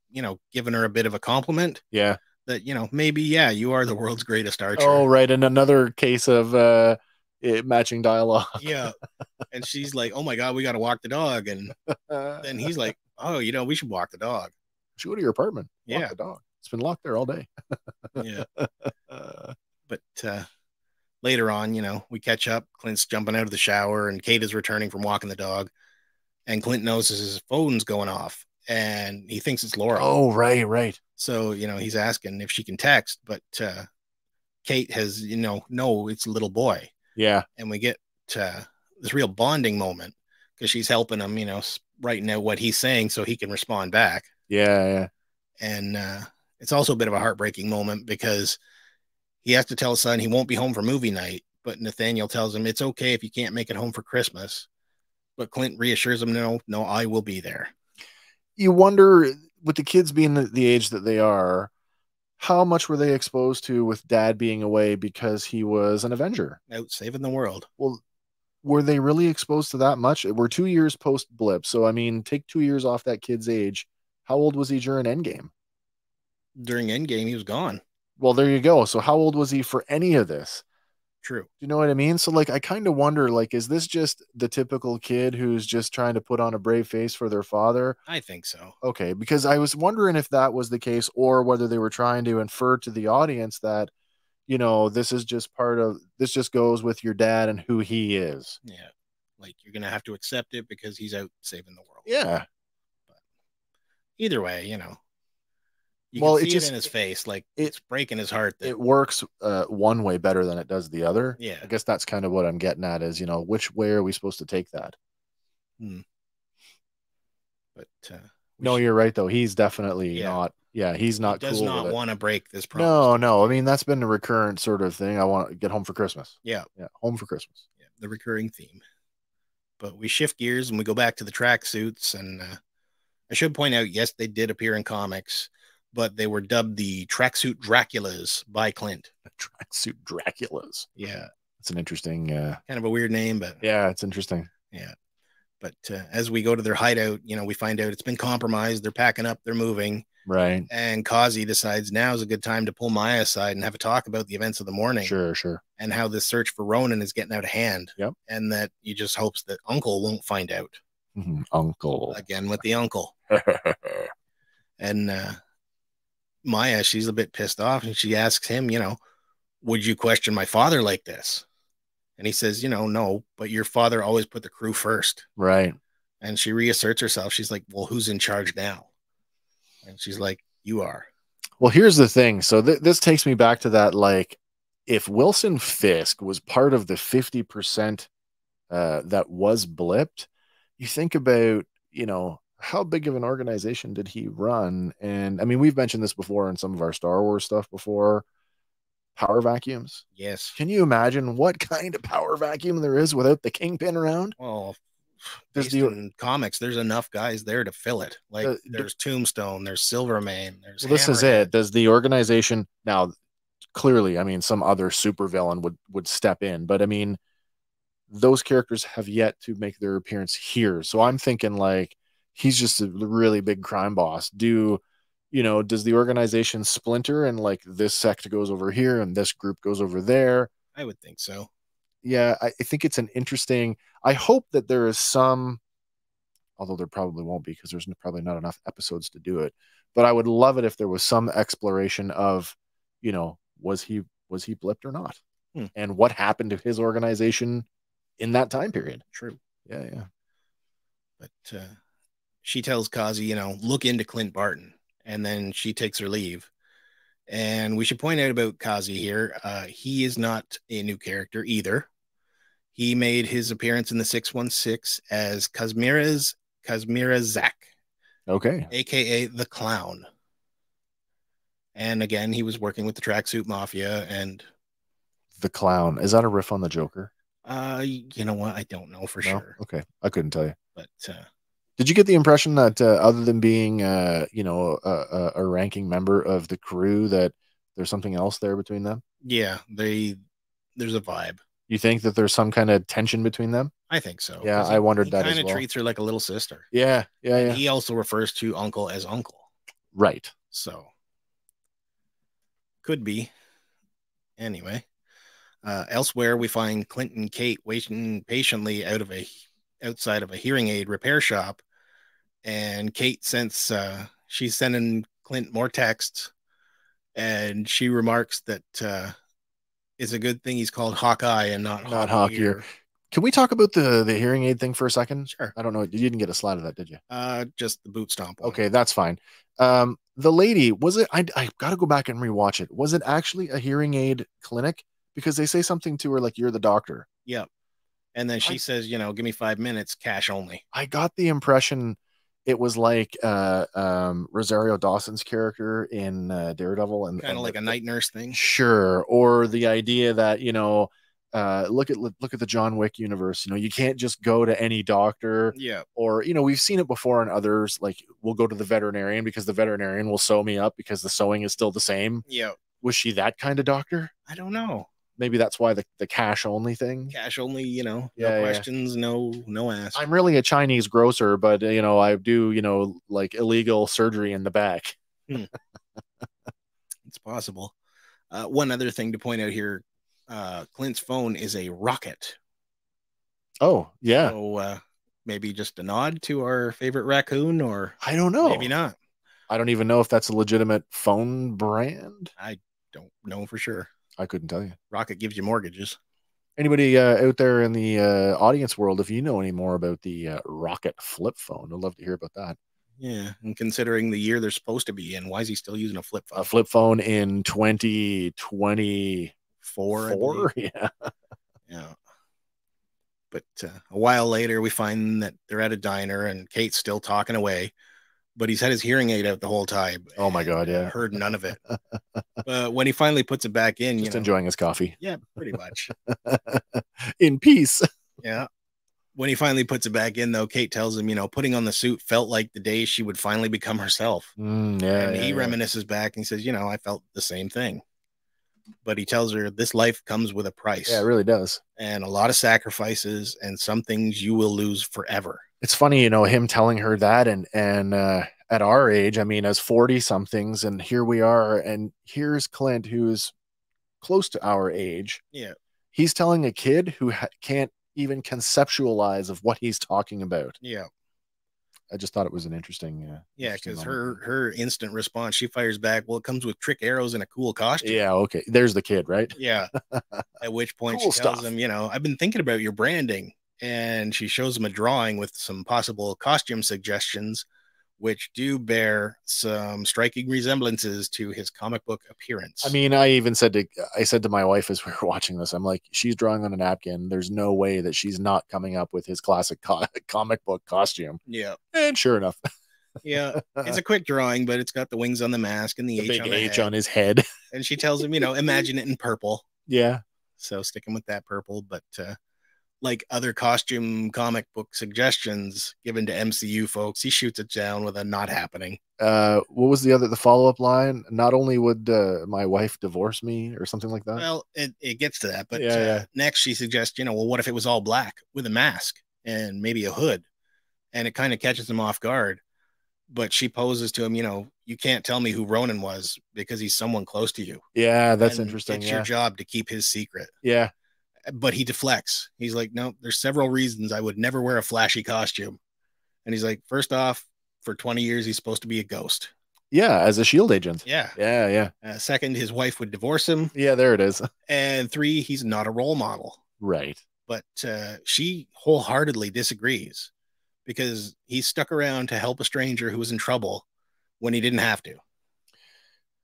giving her a bit of a compliment. Yeah. That, maybe, you are the world's greatest archer. Oh, right. And another case of matching dialogue. Yeah. And she's like, oh my God, we got to walk the dog. And then he's like, oh, we should walk the dog. Should go to your apartment. Walk the dog. It's been locked there all day. Yeah. But later on, we catch up. Clint's jumping out of the shower and Kate is returning from walking the dog. And Clint notices his phone's going off and he thinks it's Laura. Oh, right. So, he's asking if she can text, but Kate has, no, it's a little boy. Yeah. And we get this real bonding moment because she's helping him, writing out what he's saying so he can respond back. Yeah. And it's also a bit of a heartbreaking moment because he has to tell his son he won't be home for movie night, but Nathaniel tells him it's okay if you can't make it home for Christmas. But Clint reassures him, no, I will be there. You wonder, with the kids being the age that they are, how much were they exposed to with dad being away because he was an Avenger? Out saving the world. Well, were they really exposed to that much? We're 2 years post blip. So, I mean, take 2 years off that kid's age. How old was he during Endgame? During Endgame, he was gone. Well, there you go. So how old was he for any of this? True. Do you know what I mean? So like, I kind of wonder, like, is this just the typical kid who's just trying to put on a brave face for their father? I think so. Okay. Because I was wondering if that was the case or whether they were trying to infer to the audience that, this is just this just goes with your dad and who he is. Yeah. Like you're going to have to accept it because he's out saving the world. Yeah. But either way, you can see it in his face, like it's breaking his heart. It works one way better than it does the other. Yeah. I guess that's kind of what I'm getting at is, which way are we supposed to take that? But no, you're right though. He's definitely not. Yeah, he's not. He does cool not want to break this promise. No. I mean, that's been a recurrent sort of thing. I want to get home for Christmas. Yeah, home for Christmas. Yeah, the recurring theme. But we shift gears and we go back to the track suits, and I should point out, yes, they did appear in comics, but they were dubbed the Tracksuit Draculas by Clint. Tracksuit Draculas. Yeah. It's an interesting, kind of a weird name, but yeah, it's interesting. Yeah. But as we go to their hideout, we find out it's been compromised. They're packing up, they're moving. Right. And Kazi decides now is a good time to pull Maya aside and have a talk about the events of the morning. Sure. And how this search for Ronan is getting out of hand. Yep. And that he just hopes that Uncle won't find out. Uncle. Again with the uncle. And Maya, she's a bit pissed off, and she asks him, would you question my father like this? And he says, no, but your father always put the crew first. Right. And she reasserts herself. She's like, well, who's in charge now? And she's like, you are. Well, here's the thing. So this takes me back to that, like, if Wilson Fisk was part of the 50% that was blipped, you think about, how big of an organization did he run? And I mean, we've mentioned this before in some of our Star Wars stuff before. Power vacuums. Yes. Can you imagine what kind of power vacuum there is without the Kingpin around? Well, in comics, there's enough guys there to fill it. Like there's Tombstone, there's Silvermane, there's this is it. Does the organization now? Clearly, I mean, some other supervillain would step in, but I mean, those characters have yet to make their appearance here. So I'm thinking like he's just a really big crime boss. Does the organization splinter and like this sect goes over here and this group goes over there? I would think so. Yeah, I think it's an interesting. I hope that there is some, although there probably won't be because there's probably not enough episodes to do it. But I would love it if there was some exploration of, was he blipped or not, and what happened to his organization in that time period. True. Yeah. But she tells Kazi, look into Clint Barton. And then she takes her leave. And we should point out about Kazi here. He is not a new character either. He made his appearance in the 616 as Kazmira Zak. Okay. AKA the Clown. And again, he was working with the Tracksuit Mafia and the Clown. Is that a riff on the Joker? You know what? I don't know for sure. Okay. I couldn't tell you. But did you get the impression that other than being, a ranking member of the crew, that there's something else there between them? Yeah, there's a vibe. You think that there's some kind of tension between them? I think so. Yeah, I wondered that as well. He kind of treats her like a little sister. Yeah. He also refers to Uncle as Uncle. Right. So, could be. Anyway, elsewhere we find Clint and Kate waiting patiently outside of a hearing aid repair shop, and Kate, since she's sending Clint more texts, and she remarks that it's a good thing he's called Hawkeye and not Hawkeye. Can we talk about the hearing aid thing for a second? Sure. I don't know. You didn't get a slide of that, did you? Just the boot stomp one. Okay, that's fine. The lady, was it? I got to go back and rewatch it. Was it actually a hearing aid clinic? Because they say something to her like, "You're the doctor." Yep. And then she says, give me 5 minutes, cash only. I got the impression it was like Rosario Dawson's character in Daredevil, and kind of like a night nurse thing. Sure. Or the idea that, look at the John Wick universe. You can't just go to any doctor. Yeah. Or, we've seen it before in others, like we'll go to the veterinarian because the veterinarian will sew me up because the sewing is still the same. Yeah. Was she that kind of doctor? I don't know. Maybe that's why the cash only thing. Cash only, no questions, no asks. I'm really a Chinese grocer, but I do, like illegal surgery in the back. It's possible. One other thing to point out here, Clint's phone is a rocket. Oh, yeah. So maybe just a nod to our favorite raccoon, or I don't know. Maybe not. I don't even know if that's a legitimate phone brand. I don't know for sure. I couldn't tell you. Rocket gives you mortgages. Anybody out there in the audience world, if you know any more about the Rocket flip phone, I'd love to hear about that. Yeah, and considering the year they're supposed to be in, why is he still using a flip phone? A flip phone in 2024? Yeah. Yeah. But a while later, we find that they're at a diner and Kate's still talking away, but he's had his hearing aid out the whole time. Oh my God, yeah. Heard none of it. When he finally puts it back in, just enjoying his coffee. Yeah, pretty much. In peace. Yeah. When he finally puts it back in, though, Kate tells him, putting on the suit felt like the day she would finally become herself. Yeah, And he yeah. reminisces back and he says, I felt the same thing. But he tells her this life comes with a price. Yeah, it really does. And a lot of sacrifices and some things you will lose forever. It's funny, him telling her that and at our age, I mean, as 40 somethings, and here we are, and here's Clint, who's close to our age. Yeah. He's telling a kid who can't even conceptualize of what he's talking about. Yeah. I just thought it was an interesting. Yeah, because her instant response, she fires back, well, it comes with trick arrows and a cool costume. Yeah, okay. There's the kid, right? Yeah. At which point Cool she tells stuff. him, I've been thinking about your branding. And she shows him a drawing with some possible costume suggestions, which do bear some striking resemblances to his comic book appearance. I mean, I said to my wife as we were watching this, I'm like, she's drawing on a napkin. There's no way that she's not coming up with his classic comic book costume. Yeah. And sure enough. Yeah. It's a quick drawing, but it's got the wings on the mask and the H big on the H head. on his head. And she tells him, imagine it in purple. Yeah. So sticking with that purple, but like other costume comic book suggestions given to MCU folks, he shoots it down with a not happening. What was the follow-up line? Not only would my wife divorce me or something like that. Well, it gets to that, but yeah. Next she suggests, well, what if it was all black with a mask and maybe a hood? And it kind of catches him off guard. But she poses to him, you can't tell me who Ronan was because he's someone close to you. Yeah, that's interesting. It's your job to keep his secret. Yeah. But he deflects. He's like, no, there's several reasons I would never wear a flashy costume. And he's like, first off, for 20 years, he's supposed to be a ghost. Yeah, as a SHIELD agent. Yeah. Yeah. Second, his wife would divorce him. Yeah, there it is. And 3, he's not a role model. Right. But she wholeheartedly disagrees because he stuck around to help a stranger who was in trouble when he didn't have to.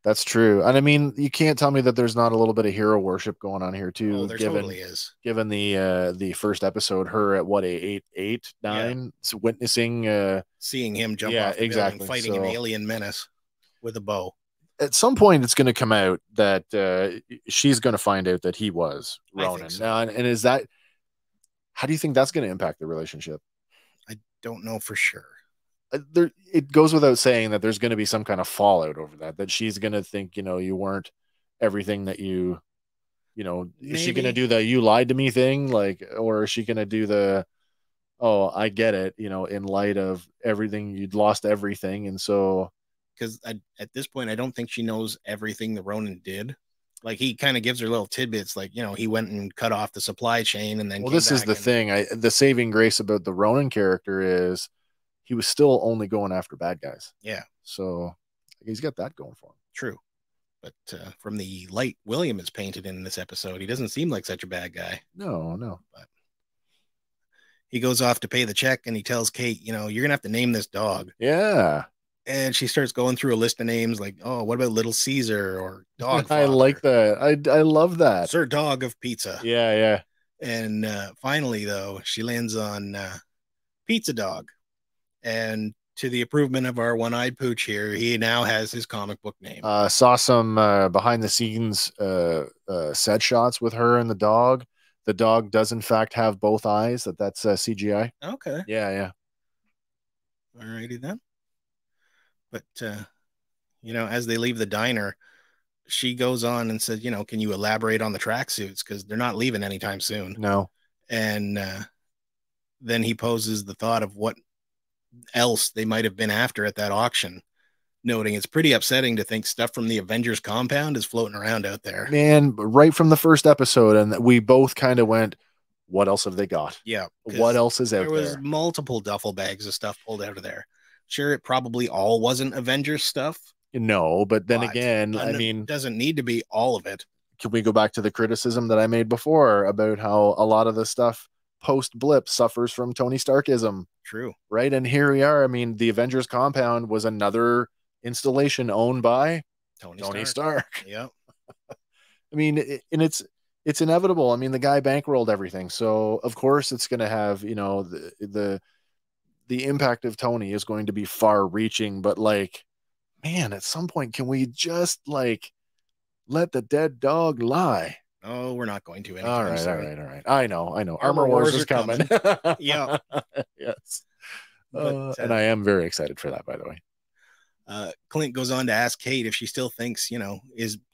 That's true. And I mean, you can't tell me that there's not a little bit of hero worship going on here too. Oh, there totally is. Given the first episode, her at what, 8, 9, so witnessing seeing him jump off the building, fighting an alien menace with a bow. At some point, it's going to come out that she's going to find out that he was Ronan. So. Now, and is that, how do you think that's going to impact the relationship? I don't know for sure. It goes without saying that there's going to be some kind of fallout over that she's going to think, you weren't everything that is she going to do the "you lied to me" thing, like, or is she going to do the, "oh, I get it," in light of everything, you'd lost everything, and so, because at this point I don't think she knows everything the Ronan did. Like, he kind of gives her little tidbits, like, he went and cut off the supply chain and then, well, this is the thing. The saving grace about the Ronan character is he was still only going after bad guys. Yeah. So he's got that going for him. True. But from the light William is painted in this episode, he doesn't seem like such a bad guy. No. But he goes off to pay the check and he tells Kate, you're going to have to name this dog. Yeah. And she starts going through a list of names like, oh, what about Little Caesar or Dog Father? I like that. I love that. Sir Dog of Pizza. Yeah. And finally, though, she lands on Pizza Dog. And to the improvement of our one-eyed pooch here, he now has his comic book name. Saw some behind the scenes set shots with her and the dog. The dog does in fact have both eyes. That's CGI. Okay. Yeah. Alrighty then. But as they leave the diner, she goes on and says, can you elaborate on the tracksuits, because they're not leaving anytime soon. No. And then he poses the thought of what else they might have been after at that auction, noting it's pretty upsetting to think stuff from the Avengers compound is floating around out there. Man, right from the first episode, and we both kind of went, what else have they got? Yeah. What else is out there? There was multiple duffel bags of stuff pulled out of there. Sure, it probably all wasn't Avengers stuff. No, but then again, I mean, it doesn't need to be all of it. Can we go back to the criticism that I made before about how a lot of the stuff post blip suffers from Tony Starkism? True. Right. And here we are. I mean, the Avengers compound was another installation owned by Tony Stark. Yep. I mean, and it's inevitable. I mean, the guy bankrolled everything. So of course it's going to have, the impact of Tony is going to be far reaching, but like, man, at some point, can we just like let the dead dog lie? Oh, we're not going to All anytime right, all soon. right, all right. I know. Armor Armor Wars Wars is are coming. Yeah. Yes. But And I am very excited for that, by the way. Clint goes on to ask Kate if she still thinks, do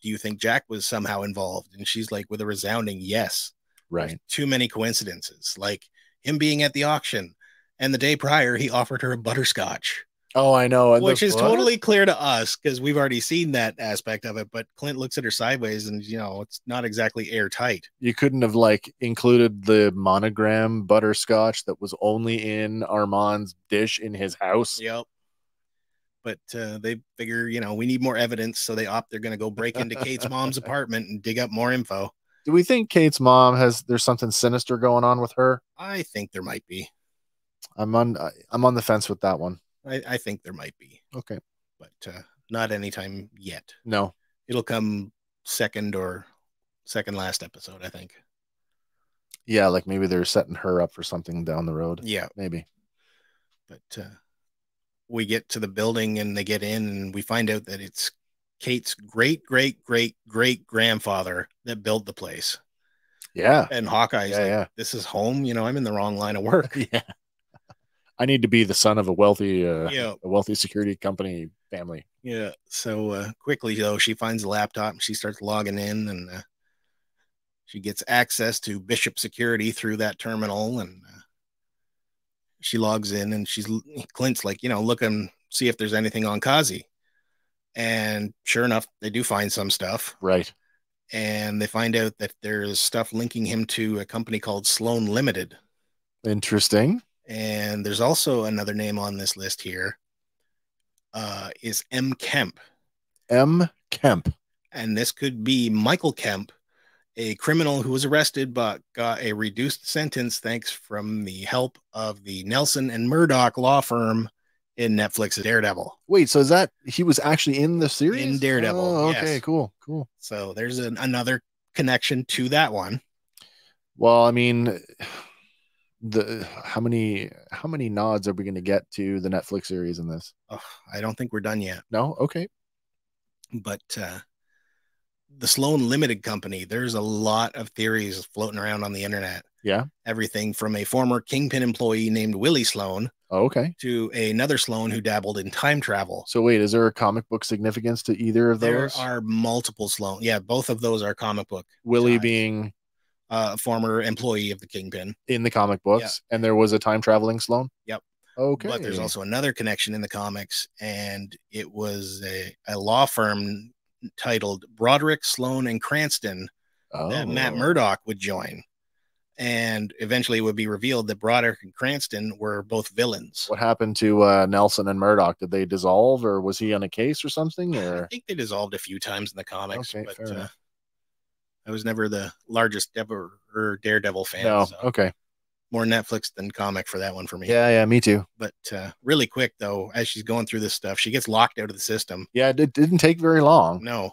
you think Jack was somehow involved? And she's like, with a resounding yes. Right. There's too many coincidences, like him being at the auction, and the day prior he offered her a butterscotch. Oh, I know. Which is totally clear to us because we've already seen that aspect of it. But Clint looks at her sideways, and it's not exactly airtight. You couldn't have included the monogram butterscotch that was only in Armand's dish in his house. Yep. But they figure, we need more evidence, so they're going to go break into Kate's mom's apartment and dig up more info. Do we think Kate's mom there's something sinister going on with her? I think there might be. I'm on the fence with that one. I think there might be. Okay. But not anytime yet. No. It'll come second last episode, I think. Yeah, like maybe they're setting her up for something down the road. Yeah. Maybe. But we get to the building and they get in and we find out that it's Kate's great grandfather that built the place. Yeah. And Hawkeye's this is home. I'm in the wrong line of work. Yeah. I need to be the son of a wealthy security company family. Yeah. So quickly though, she finds the laptop and she starts logging in, and she gets access to Bishop Security through that terminal, and she logs in, and Clint's like, look and see if there's anything on Kazi. And sure enough, they do find some stuff. Right. And they find out that there's stuff linking him to a company called Sloan Limited. Interesting. And there's also another name on this list here, is M. Kemp. M. Kemp. And this could be Michael Kemp, a criminal who was arrested but got a reduced sentence thanks from the help of the Nelson and Murdoch law firm in Netflix's Daredevil. Wait, so is that he was actually in the series? In Daredevil. Oh, okay, yes. Cool. So there's another connection to that one. Well, I mean, how many nods are we going to get to the Netflix series in this? Oh, I don't think we're done yet. No? Okay. But the Sloan Limited Company, there's a lot of theories floating around on the internet. Yeah. Everything from a former Kingpin employee named Willie Sloan. Oh, okay. To another Sloan who dabbled in time travel. So wait, is there a comic book significance to either of those? There are multiple Sloan. Yeah, both of those are comic book. Willie being a former employee of the Kingpin. In the comic books. Yeah. And there was a time traveling Sloan? Yep. Okay. But there's also another connection in the comics, and it was a law firm titled Broderick, Sloan, and Cranston that Matt Murdock would join. And eventually it would be revealed that Broderick and Cranston were both villains. What happened to Nelson and Murdoch? Did they dissolve, or was he on a case or something? Or? I think they dissolved a few times in the comics, okay, but I was never the largest Daredevil fan. No, so okay. More Netflix than comic for that one for me. Yeah, me too. But really quick, though, as she's going through this stuff, she gets locked out of the system. Yeah, it didn't take very long. No.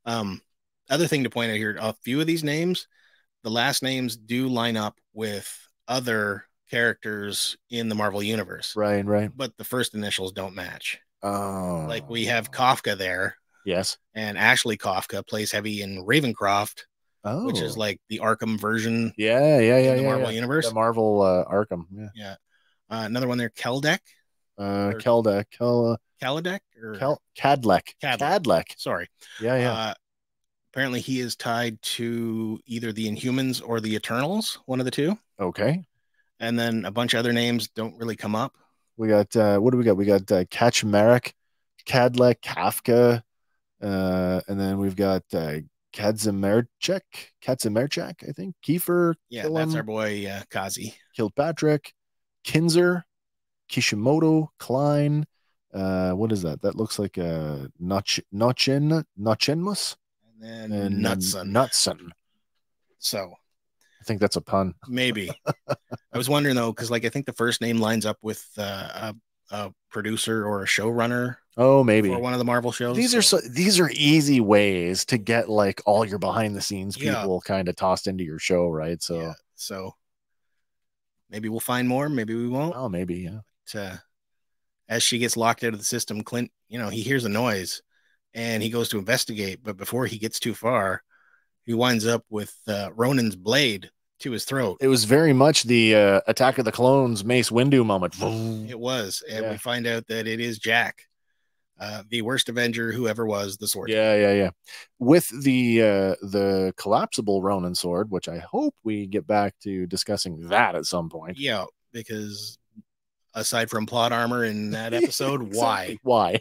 Other thing to point out here, a few of these names, the last names do line up with other characters in the Marvel Universe. Right. But the first initials don't match. Oh. Like we have Kafka there. Yes. And Ashley Kafka plays heavy in Ravencroft, which is like the Arkham version. Yeah. The Marvel Universe. The Marvel Arkham. Yeah. Another one there, Keldek. Keldek. Kaladek? Or Cadlek. Sorry. Yeah. Apparently he is tied to either the Inhumans or the Eternals, one of the two. Okay. And then a bunch of other names don't really come up. We got, what do we got? We got Kaczmarek, Cadlek, Kafka, and then we've got Kaczmarczyk, I think. Kiefer. Yeah, that's our boy Kazi. Kilpatrick, Kinzer, Kishimoto, Klein. What is that? That looks like a Notchenmus. And Knutson. So I think that's a pun. Maybe. I was wondering though, because I think the first name lines up with a producer or a showrunner. Oh, maybe for one of the Marvel shows. These are easy ways to get all your behind the scenes people kind of tossed into your show, right? So maybe we'll find more. Maybe we won't. Oh, maybe, yeah. But, as she gets locked out of the system, Clint, he hears a noise. And he goes to investigate, but before he gets too far, he winds up with Ronan's blade to his throat. It was very much the Attack of the Clones Mace Windu moment. It was, and Yeah. we find out that it is Jack, the worst Avenger who ever was, the sword. Yeah. With the collapsible Ronin sword, which I hope we get back to discussing that at some point. Yeah, because aside from plot armor in that episode, Exactly. why?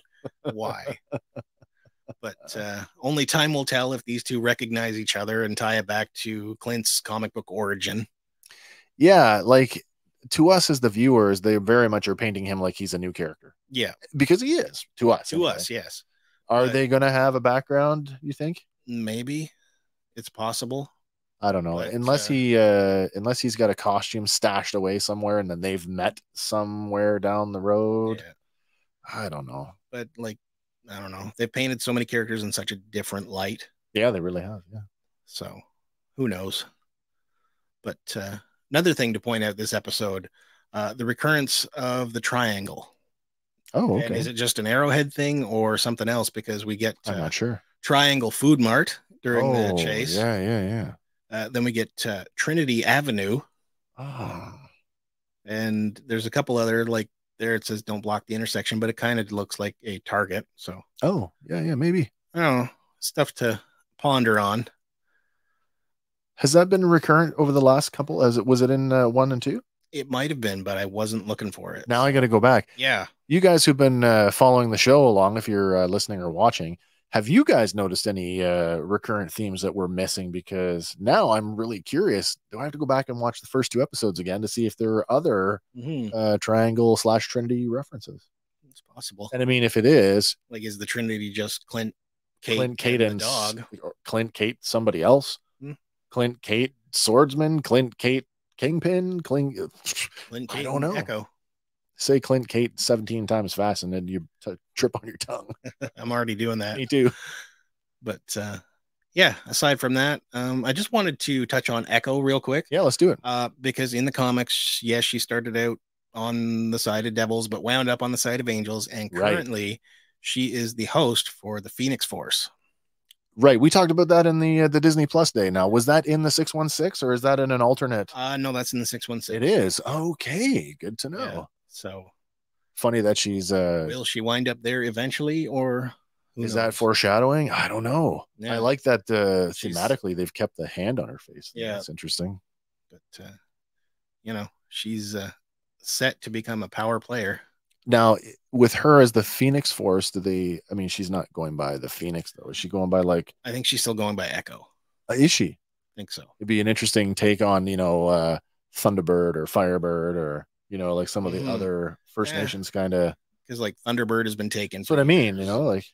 But only time will tell if these two recognize each other and tie it back to Clint's comic book origin. Yeah, like to us as the viewers, they very much are painting him like he's a new character. Yeah, because he is to us. To us, yes. Are they going to have a background, you think? Maybe. It's possible. I don't know. But, unless he's got a costume stashed away somewhere and then they've met somewhere down the road. Yeah. I don't know. But like, I don't know. They've painted so many characters in such a different light. Yeah, they really have. Yeah. So who knows? But another thing to point out this episode, the recurrence of the triangle. Oh, okay. And is it just an Arrowhead thing or something else? Because we get I'm not sure. Triangle Food Mart during the chase. Yeah. Then we get Trinity Avenue. Oh. And there's a couple other, like there it says don't block the intersection, but it kind of looks like a Target. So yeah, maybe. I don't know. Stuff to ponder on. Has that been recurrent over the last couple? Was it in 1 and 2? It might have been, but I wasn't looking for it. Now I got to go back. Yeah. You guys who've been following the show along, if you're listening or watching, have you guys noticed any recurrent themes that we're missing? Because now I'm really curious. Do I have to go back and watch the first 2 episodes again to see if there are other triangle / Trinity references? It's possible. And I mean, if it is, like, is the Trinity just Clint, Kate, and the dog? Clint, Kate, somebody else? Clint, Kate, swordsman? Clint, Kate, kingpin? Clint, Kate, I don't know. Echo. Say Clint, Kate 17 times fast and then you trip on your tongue. I'm already doing that. Me too. But yeah, aside from that, I just wanted to touch on Echo real quick. Yeah, let's do it. Because in the comics, yes, she started out on the side of devils, but wound up on the side of angels. And currently she is the host for the Phoenix Force. Right. We talked about that in the Disney Plus day. Now, was that in the 616 or is that in an alternate? No, that's in the 616. It is. Okay. Good to know. Yeah. So funny that she's will she wind up there eventually, or is that foreshadowing? I don't know. Yeah. I like that thematically they've kept the hand on her face. Yeah, it's interesting. But you know, she's set to become a power player. Now, with her as the Phoenix Force, I mean, she's not going by the Phoenix though. Is she going by like? I think she's still going by Echo. Is she? I think so. It'd be an interesting take on, Thunderbird or Firebird or like some of the other First Nations kind of. Because like Thunderbird has been taken. That's what I mean. Like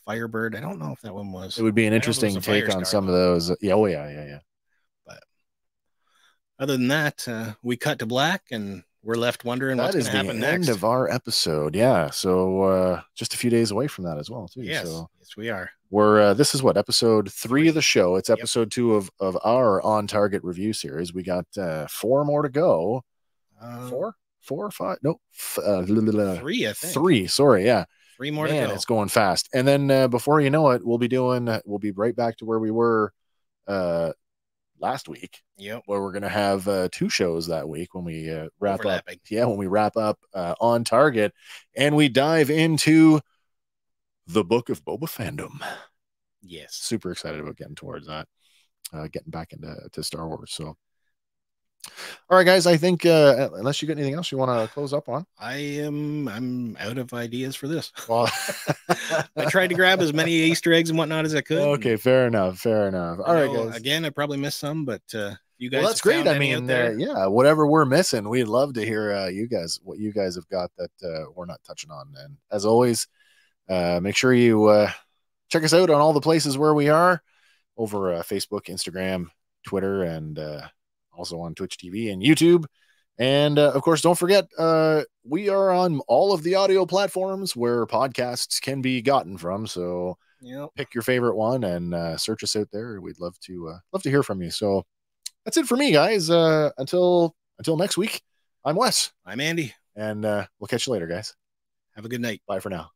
Firebird. I don't know if that one was. It would be an interesting take on some of those. Yeah. Oh yeah. But other than that, we cut to black and we're left wondering what's going to happen next. End of our episode. Yeah. So just a few days away from that as well too. Yes. So yes, we are. We're this is what episode 3 of the show. It's episode 2 of our On Target review series. We got 4 more to go. 4 or 5? No, 3. I think 3. Sorry, yeah, 3 more to go. It's going fast. And then before you know it, we'll be right back to where we were last week. Yep. Where we're gonna have 2 shows that week when we wrap up. Yeah, when we wrap up On Target, and we dive into the Book of Boba fandom. Yes, super excited about getting towards that, getting back into Star Wars. So. All right, guys. I think unless you got anything else you want to close up on, I'm out of ideas for this. Well, I tried to grab as many Easter eggs and whatnot as I could. Okay, fair enough. All right, guys. Again, I probably missed some, but you guys. Well, that's great. I mean, yeah, whatever we're missing, we'd love to hear you guys what you guys have got that we're not touching on. And as always, make sure you check us out on all the places where we are over Facebook, Instagram, Twitter, and also on Twitch TV and YouTube. And of course, don't forget, we are on all of the audio platforms where podcasts can be gotten from. So pick your favorite one and search us out there. We'd love to hear from you. So that's it for me, guys. Until next week, I'm Wes. I'm Andy. And we'll catch you later, guys. Have a good night. Bye for now.